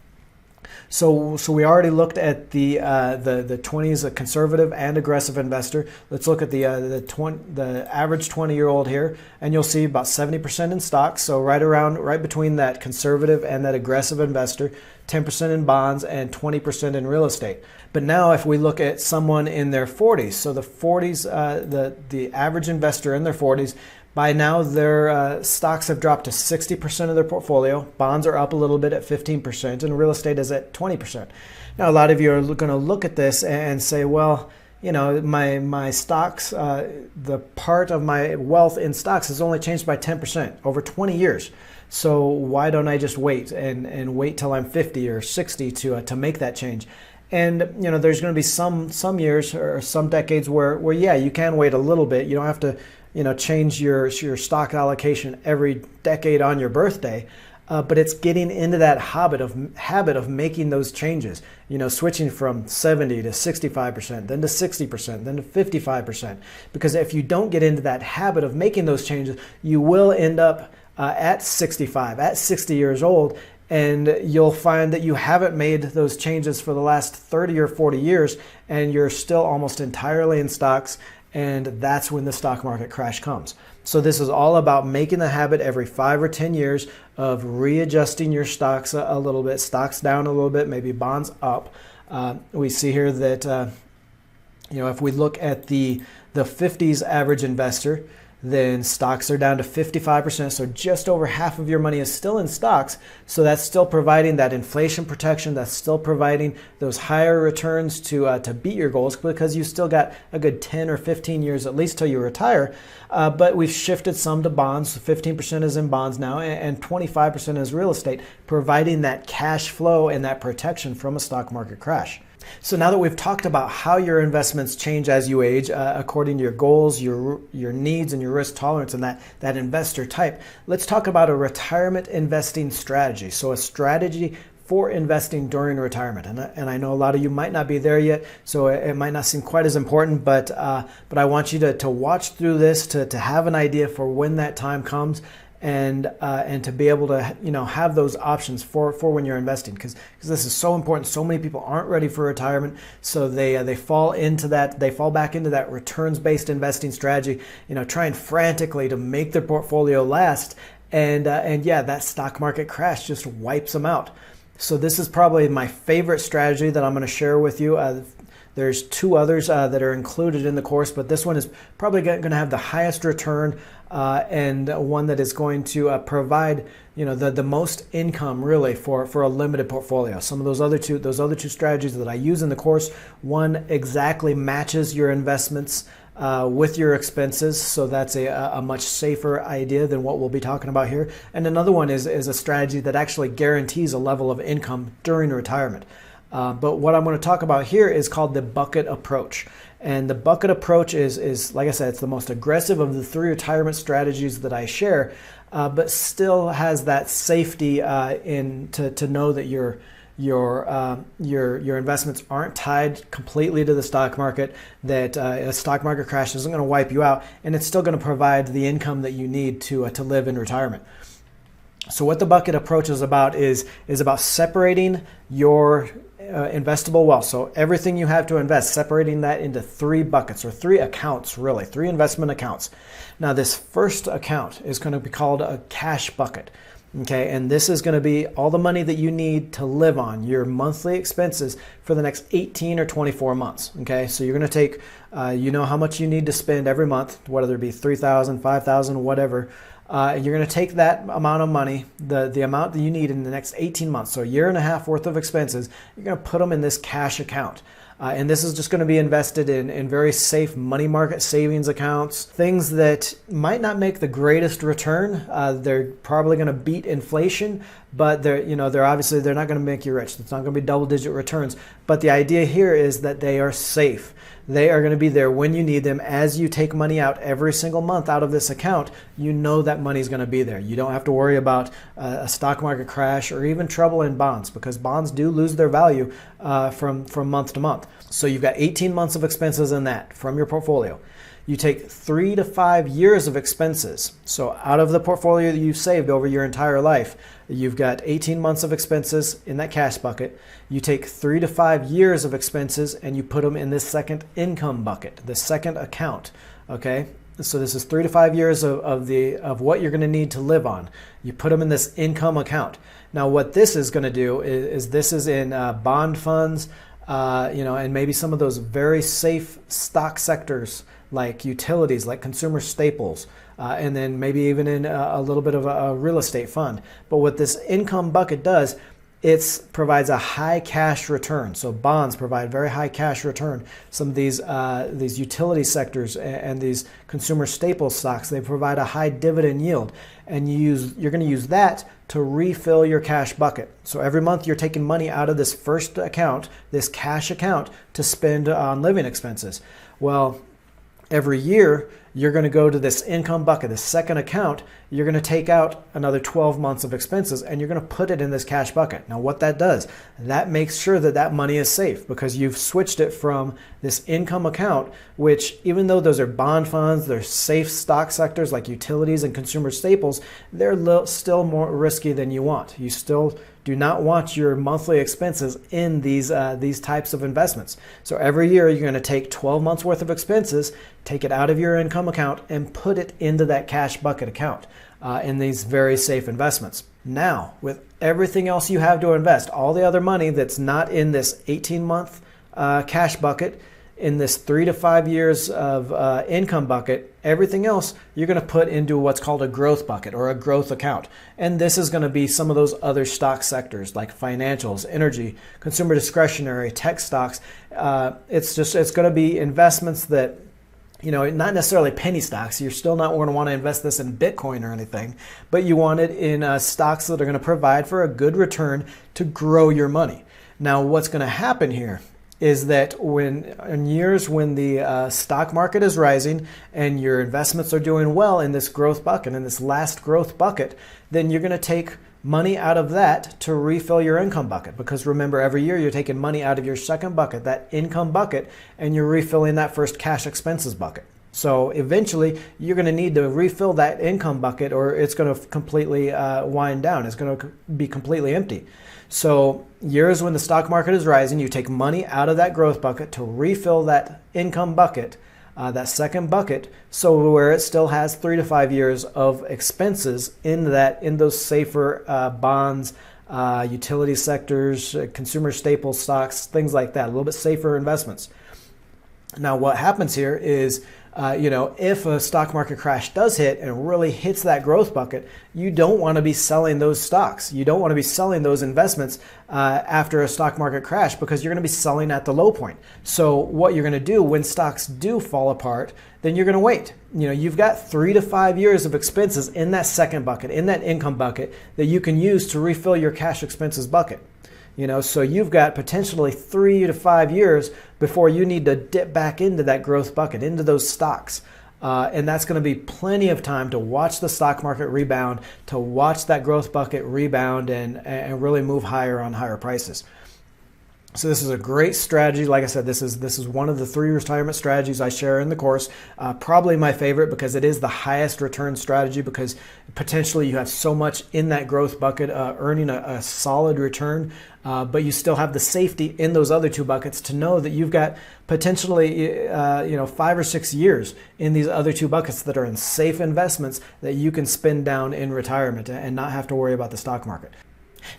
So we already looked at the 20s, a conservative and aggressive investor. Let's look at the average 20-year-old here, and you'll see about 70% in stocks. So right between that conservative and that aggressive investor, 10% in bonds and 20% in real estate. But now if we look at someone in their 40s, so the 40s, the average investor in their 40s, by now, their stocks have dropped to 60% of their portfolio. Bonds are up a little bit at 15%, and real estate is at 20%. Now, a lot of you are going to look at this and say, well, my stocks, the part of my wealth in stocks has only changed by 10% over 20 years. So why don't I just wait and wait till I'm 50 or 60 to make that change? And there's going to be some years or some decades where yeah, you can wait a little bit. You don't have to change your stock allocation every decade on your birthday, but it's getting into that habit of making those changes. Switching from 70 to 65%, then to 60%, then to 55%. Because if you don't get into that habit of making those changes, you will end up at 65, at 60 years old, and you'll find that you haven't made those changes for the last 30 or 40 years, and you're still almost entirely in stocks. And that's when the stock market crash comes. So this is all about making the habit every 5 or 10 years of readjusting your stocks a little bit, stocks down a little bit, maybe bonds up. We see here that, if we look at the 50s average investor, then stocks are down to 55%. So just over half of your money is still in stocks. So that's still providing that inflation protection. That's still providing those higher returns to beat your goals, because you still got a good 10 or 15 years at least till you retire. But we've shifted some to bonds. So 15% is in bonds now, and 25% is real estate, providing that cash flow and that protection from a stock market crash. So now that we've talked about how your investments change as you age, according to your goals, your needs, and your risk tolerance, and that investor type, let's talk about a retirement investing strategy. So a strategy for investing during retirement. And I know a lot of you might not be there yet, so it might not seem quite as important, but I want you to watch through this to have an idea for when that time comes, and to be able to have those options for when you're investing, because this is so important. So many people aren't ready for retirement, so they fall back into that returns-based investing strategy, trying frantically to make their portfolio last, and that stock market crash just wipes them out. So this is probably my favorite strategy that I'm going to share with you. There's two others that are included in the course, but this one is probably going to have the highest return and one that is going to provide the most income really for a limited portfolio. Some of those other two strategies that I use in the course, one exactly matches your investments with your expenses, so that's a much safer idea than what we'll be talking about here. And another one is a strategy that actually guarantees a level of income during retirement. But what I'm going to talk about here is called the bucket approach. And the bucket approach is, like I said, it's the most aggressive of the 3 retirement strategies that I share, but still has that safety to know that your investments aren't tied completely to the stock market, that a stock market crash isn't going to wipe you out, and it's still going to provide the income that you need to live in retirement. So what the bucket approach is about is about separating your investable wealth. So everything you have to invest, separating that into 3 buckets, or 3 accounts, really, 3 investment accounts. Now this first account is going to be called a cash bucket. Okay, and this is going to be all the money that you need to live on, your monthly expenses for the next 18 or 24 months. Okay, so you're going to take, how much you need to spend every month, whether it be $3,000, $5,000, whatever. You're going to take that amount of money, the amount that you need in the next 18 months, so a year and a half worth of expenses, you're going to put them in this cash account. And this is just going to be invested in very safe money market savings accounts, things that might not make the greatest return. They're probably going to beat inflation, but they're not going to make you rich. It's not going to be double-digit returns. But the idea here is that they are safe. They are going to be there when you need them. As you take money out every single month out of this account, you know that money is going to be there. You don't have to worry about a stock market crash or even trouble in bonds, because bonds do lose their value from month to month. So you've got 18 months of expenses in that from your portfolio. You take 3 to 5 years of expenses. So out of the portfolio that you've saved over your entire life, you've got 18 months of expenses in that cash bucket. You take 3 to 5 years of expenses and you put them in this second income bucket, the second account. Okay, so this is 3 to 5 years of what you're going to need to live on. You put them in this income account. Now, what this is going to do is this is in bond funds, and maybe some of those very safe stock sectors like utilities, like consumer staples, and then maybe even in a little bit of a real estate fund. But what this income bucket does, it provides a high cash return. So bonds provide very high cash return. Some of these utility sectors and these consumer staple stocks, they provide a high dividend yield. And you're going to use that to refill your cash bucket. So every month you're taking money out of this first account, this cash account, to spend on living expenses. Well, every year, you're going to go to this income bucket, this second account. You're going to take out another 12 months of expenses and you're going to put it in this cash bucket. Now, what that does, that makes sure that that money is safe, because you've switched it from this income account, which, even though those are bond funds, they're safe stock sectors like utilities and consumer staples, they're still more risky than you want. You still do not want your monthly expenses in these types of investments. So every year you're going to take 12 months worth of expenses, take it out of your income account, and put it into that cash bucket account in these very safe investments. Now, with everything else you have to invest, all the other money that's not in this 18-month cash bucket, in this 3 to 5 years of income bucket, everything else you're going to put into what's called a growth bucket or a growth account. And this is going to be some of those other stock sectors like financials, energy, consumer discretionary, tech stocks. It's going to be investments that, not necessarily penny stocks. You're still not going to want to invest this in Bitcoin or anything, but you want it in stocks that are going to provide for a good return to grow your money. Now, what's going to happen here is that in years when the stock market is rising and your investments are doing well in this growth bucket, in this last growth bucket, then you're going to take money out of that to refill your income bucket. Because remember, every year you're taking money out of your second bucket, that income bucket, and you're refilling that first cash expenses bucket. So eventually you're going to need to refill that income bucket, or it's going to completely wind down. It's going to be completely empty. So years when the stock market is rising, you take money out of that growth bucket to refill that income bucket, that second bucket, so where it still has 3 to 5 years of expenses in those safer bonds, utility sectors, consumer staple stocks, things like that, a little bit safer investments. Now, what happens here is, if a stock market crash does hit and really hits that growth bucket, you don't want to be selling those stocks. You don't want to be selling those investments after a stock market crash, because you're going to be selling at the low point. So what you're going to do when stocks do fall apart, then you're going to wait. You've got 3 to 5 years of expenses in that second bucket, in that income bucket, that you can use to refill your cash expenses bucket. So you've got potentially 3 to 5 years before you need to dip back into that growth bucket, into those stocks. And that's going to be plenty of time to watch the stock market rebound, to watch that growth bucket rebound and really move higher on higher prices. So this is a great strategy. Like I said, this is one of the 3 retirement strategies I share in the course. Probably my favorite, because it is the highest return strategy, because potentially you have so much in that growth bucket earning a solid return, but you still have the safety in those other 2 buckets to know that you've got potentially 5 or 6 years in these other 2 buckets that are in safe investments that you can spend down in retirement and not have to worry about the stock market.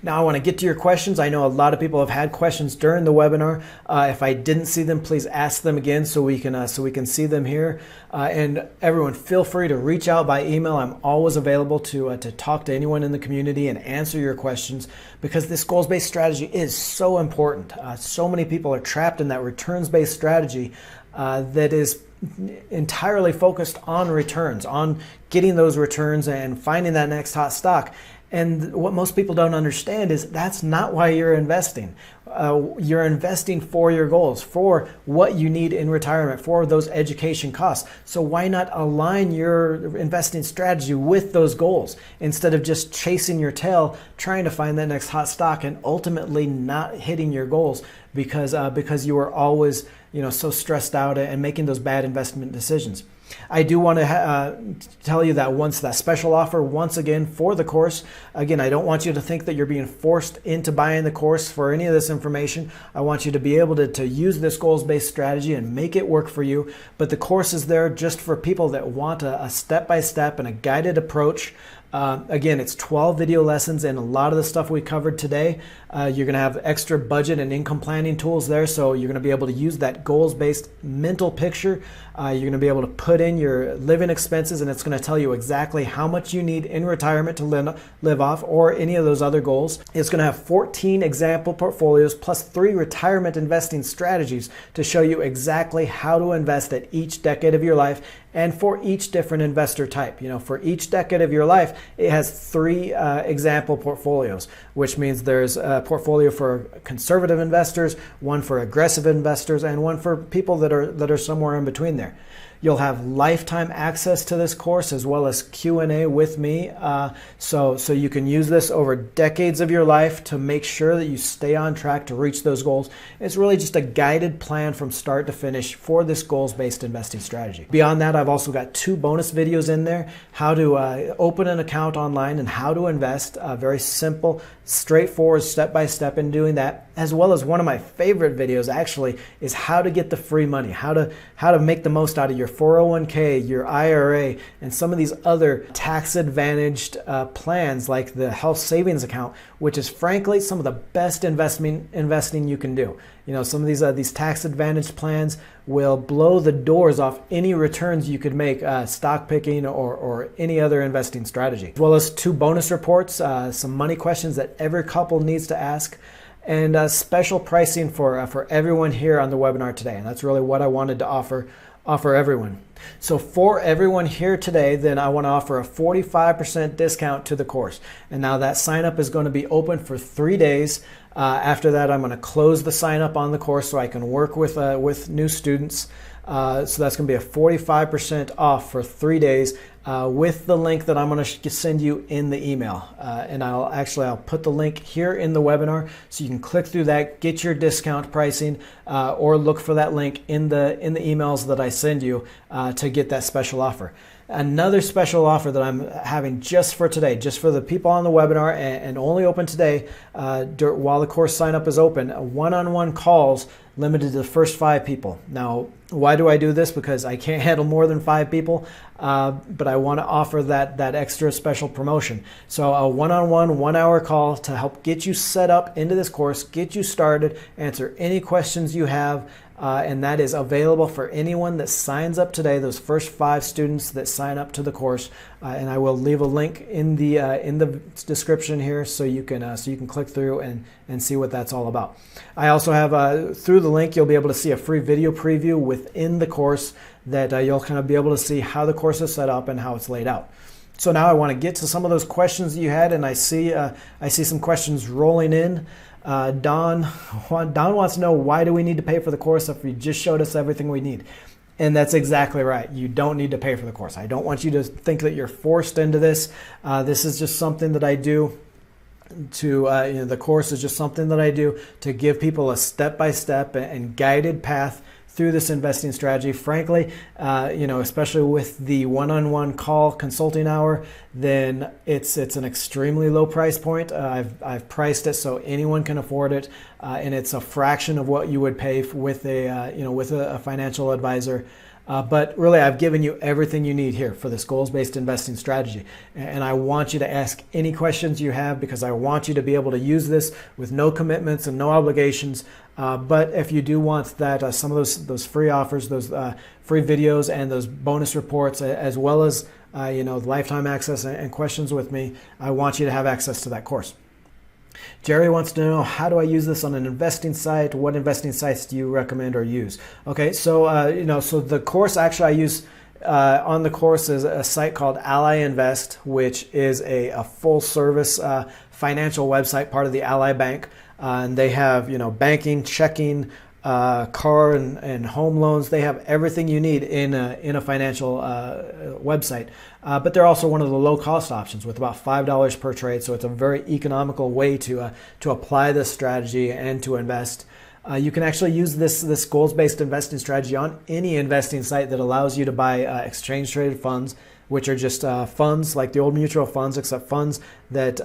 Now I want to get to your questions. I know a lot of people have had questions during the webinar. If I didn't see them, please ask them again so we can see them here. And everyone, feel free to reach out by email. I'm always available to talk to anyone in the community and answer your questions, because this goals-based strategy is so important. So many people are trapped in that returns-based strategy that is entirely focused on returns, on getting those returns and finding that next hot stock. And what most people don't understand is that's not why you're investing. You're investing for your goals, for what you need in retirement, for those education costs. So why not align your investing strategy with those goals, instead of just chasing your tail, trying to find that next hot stock and ultimately not hitting your goals because you were always so stressed out and making those bad investment decisions. I do want to tell you that once that special offer, once again, for the course, again, I don't want you to think that you're being forced into buying the course for any of this information. I want you to be able to use this goals-based strategy and make it work for you. But the course is there just for people that want a step-by-step and a guided approach. Again, it's 12 video lessons, and a lot of the stuff we covered today, you're going to have extra budget and income planning tools there. So you're going to be able to use that goals-based mental picture. You're going to be able to put in your living expenses, and it's going to tell you exactly how much you need in retirement to live off, or any of those other goals. It's going to have 14 example portfolios plus 3 retirement investing strategies to show you exactly how to invest at each decade of your life, and for each different investor type. For each decade of your life, it has 3 example portfolios, which means there's a portfolio for conservative investors, one for aggressive investors, and one for people that are somewhere in between there. You'll have lifetime access to this course, as well as Q&A with me. So you can use this over decades of your life to make sure that you stay on track to reach those goals. It's really just a guided plan from start to finish for this goals-based investing strategy. Beyond that, I've also got 2 bonus videos in there: how to open an account online and how to invest. Very simple, straightforward, step-by-step in doing that. As well as one of my favorite videos actually is how to get the free money, how to make the most out of your 401k, your IRA, and some of these other tax-advantaged plans like the health savings account, which is frankly some of the best investing you can do. Some of these tax-advantaged plans will blow the doors off any returns you could make stock picking or any other investing strategy. As well as 2 bonus reports, some money questions that every couple needs to ask, and special pricing for everyone here on the webinar today. And that's really what I wanted to offer everyone. So for everyone here today, then I want to offer a 45% discount to the course. And now that sign up is going to be open for 3 days. After that, I'm going to close the sign up on the course so I can work with new students. So that's going to be a 45% off for 3 days. with the link that I'm going to send you in the email. And I'll put the link here in the webinar, so you can click through that, get your discount pricing, or look for that link in the emails that I send you to get that special offer. Another special offer that I'm having just for today, just for the people on the webinar, and only open today while the course sign up is open, one-on-one calls limited to the first 5 people. Now, why do I do this? Because I can't handle more than 5 people, but I want to offer that extra special promotion. So a one-on-one, 1-hour call to help get you set up into this course, get you started, answer any questions you have, and that is available for anyone that signs up today, those first 5 students that sign up to the course. And I will leave a link in the description here, so you can click through and see what that's all about. I also have through the link you'll be able to see a free video preview within the course that you'll kind of be able to see how the course is set up and how it's laid out. So now I want to get to some of those questions that you had, and I see some questions rolling in. Don wants to know, why do we need to pay for the course if you just showed us everything we need? And that's exactly right. You don't need to pay for the course. I don't want you to think that you're forced into this. This is just something that I do the course is just something that I do to give people a step-by-step and guided path through this investing strategy. Frankly, especially with the one-on-one call consulting hour, then it's an extremely low price point. I've priced it so anyone can afford it, and it's a fraction of what you would pay with a financial advisor. But really, I've given you everything you need here for this goals-based investing strategy. And I want you to ask any questions you have, because I want you to be able to use this with no commitments and no obligations. But if you do want that, some of those free offers, those free videos and those bonus reports, as well as lifetime access and questions with me, I want you to have access to that course. Jerry wants to know, how do I use this on an investing site? What investing sites do you recommend or use? Okay, so so the course actually I use on the course is a site called Ally Invest, which is a full service financial website, part of the Ally Bank, and they have banking, checking, car and home loans. They have everything you need in a financial website. But they're also one of the low-cost options with about $5 per trade. So it's a very economical way to apply this strategy and to invest. You can actually use this goals-based investing strategy on any investing site that allows you to buy exchange-traded funds, which are just funds like the old mutual funds, except funds that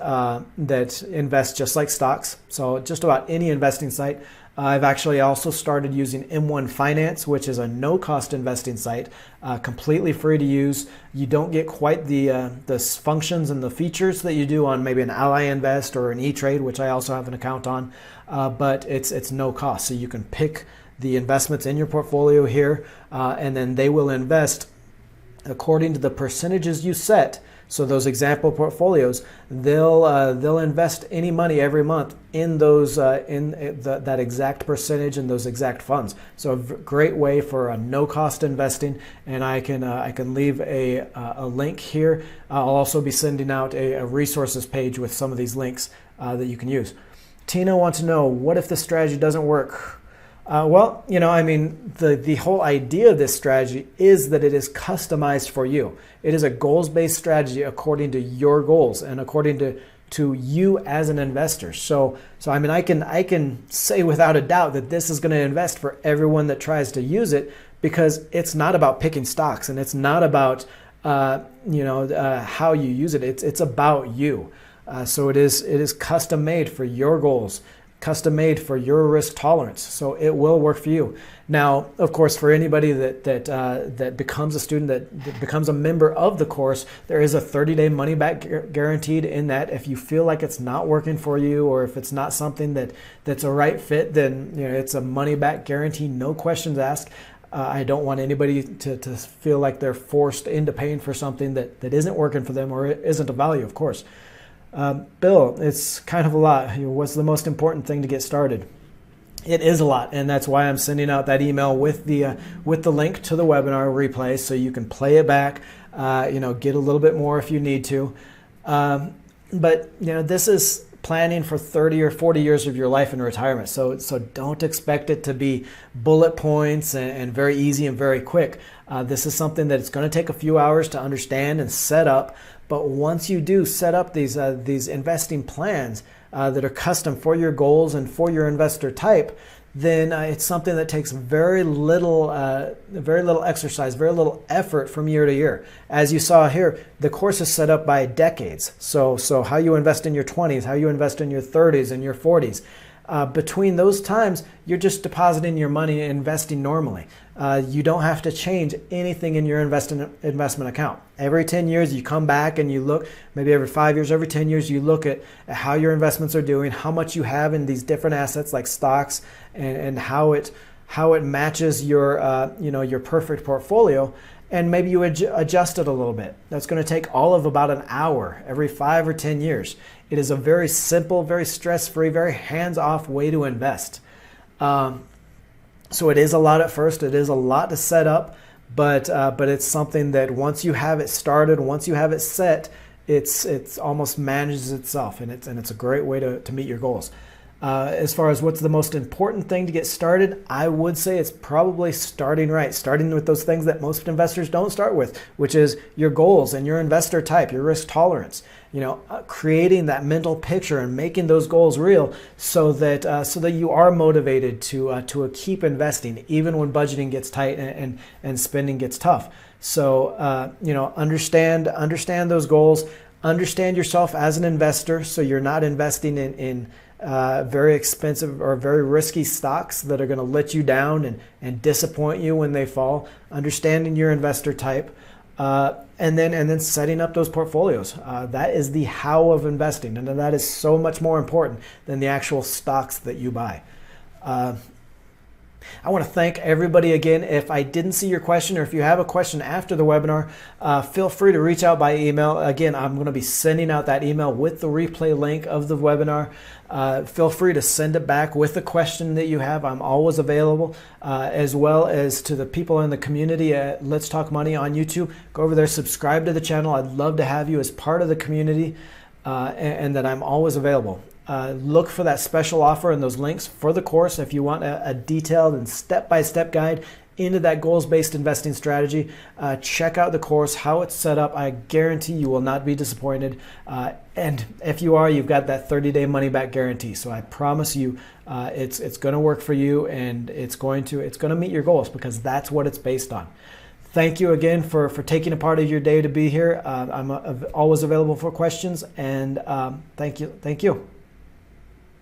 invest just like stocks. So just about any investing site. I've actually also started using M1 Finance, which is a no-cost investing site, completely free to use. You don't get quite the functions and the features that you do on maybe an Ally Invest or an E-Trade, which I also have an account on, but it's no cost. So you can pick the investments in your portfolio here, and then they will invest according to the percentages you set. So those example portfolios, they'll invest any money every month in those that exact percentage in those exact funds. So a great way for a no-cost investing, and I can leave a link here. I'll also be sending out a resources page with some of these links that you can use. Tina wants to know, what if this strategy doesn't work? The whole idea of this strategy is that it is customized for you. It is a goals-based strategy according to your goals and according to you as an investor. So I can say without a doubt that this is going to invest for everyone that tries to use it, because it's not about picking stocks and it's not about how you use it. It's about you. So it is custom made for your goals, custom made for your risk tolerance, so it will work for you. Now, of course, for anybody that becomes a student, that becomes a member of the course, there is a 30-day money-back guaranteed. In that, if you feel like it's not working for you, or if it's not something that's a right fit, then it's a money-back guarantee, no questions asked. I don't want anybody to feel like they're forced into paying for something that isn't working for them or isn't of value, of course. Bill, it's kind of a lot. What's the most important thing to get started? It is a lot, and that's why I'm sending out that email with the link to the webinar replay, so you can play it back, get a little bit more if you need to. But this is planning for 30 or 40 years of your life in retirement. So don't expect it to be bullet points and very easy and very quick. This is something that it's going to take a few hours to understand and set up. But once you do set up these investing plans that are custom for your goals and for your investor type, then it's something that takes very little exercise, very little effort from year to year. As you saw here, the course is set up by decades. So how you invest in your 20s, how you invest in your 30s and your 40s. Between those times, you're just depositing your money and investing normally. You don't have to change anything in your investment account. Every 10 years, you come back and you look, maybe every 5 years, every 10 years, you look at how your investments are doing, how much you have in these different assets like stocks, and how it matches your your perfect portfolio. And maybe you adjust it a little bit. That's going to take all of about an hour every 5 or 10 years. It is a very simple, very stress-free, very hands-off way to invest. So it is a lot at first. It is a lot to set up, but it's something that once you have it started, once you have it set, it's almost manages itself, and it's a great way to meet your goals. As far as what's the most important thing to get started, I would say it's probably starting right. Starting with those things that most investors don't start with, which is your goals and your investor type, your risk tolerance. Creating that mental picture and making those goals real, so that you are motivated to keep investing even when budgeting gets tight and spending gets tough. So understand those goals. Understand yourself as an investor, so you're not investing in very expensive or very risky stocks that are going to let you down and disappoint you when they fall. Understanding your investor type, and then setting up those portfolios. That is the how of investing, and that is so much more important than the actual stocks that you buy. I want to thank everybody again. If I didn't see your question, or if you have a question after the webinar, feel free to reach out by email. Again, I'm going to be sending out that email with the replay link of the webinar. Feel free to send it back with the question that you have. I'm always available, as well as to the people in the community at Let's Talk Money on YouTube. Go over there, subscribe to the channel. I'd love to have you as part of the community, and that I'm always available. Look for that special offer and those links for the course if you want a detailed and step-by-step guide into that goals-based investing strategy. Check out the course, how it's set up. I guarantee you will not be disappointed. And if you are, you've got that 30-day money-back guarantee. So I promise you, it's going to work for you, and it's going to meet your goals, because that's what it's based on. Thank you again for taking a part of your day to be here. I'm always available for questions, and thank you.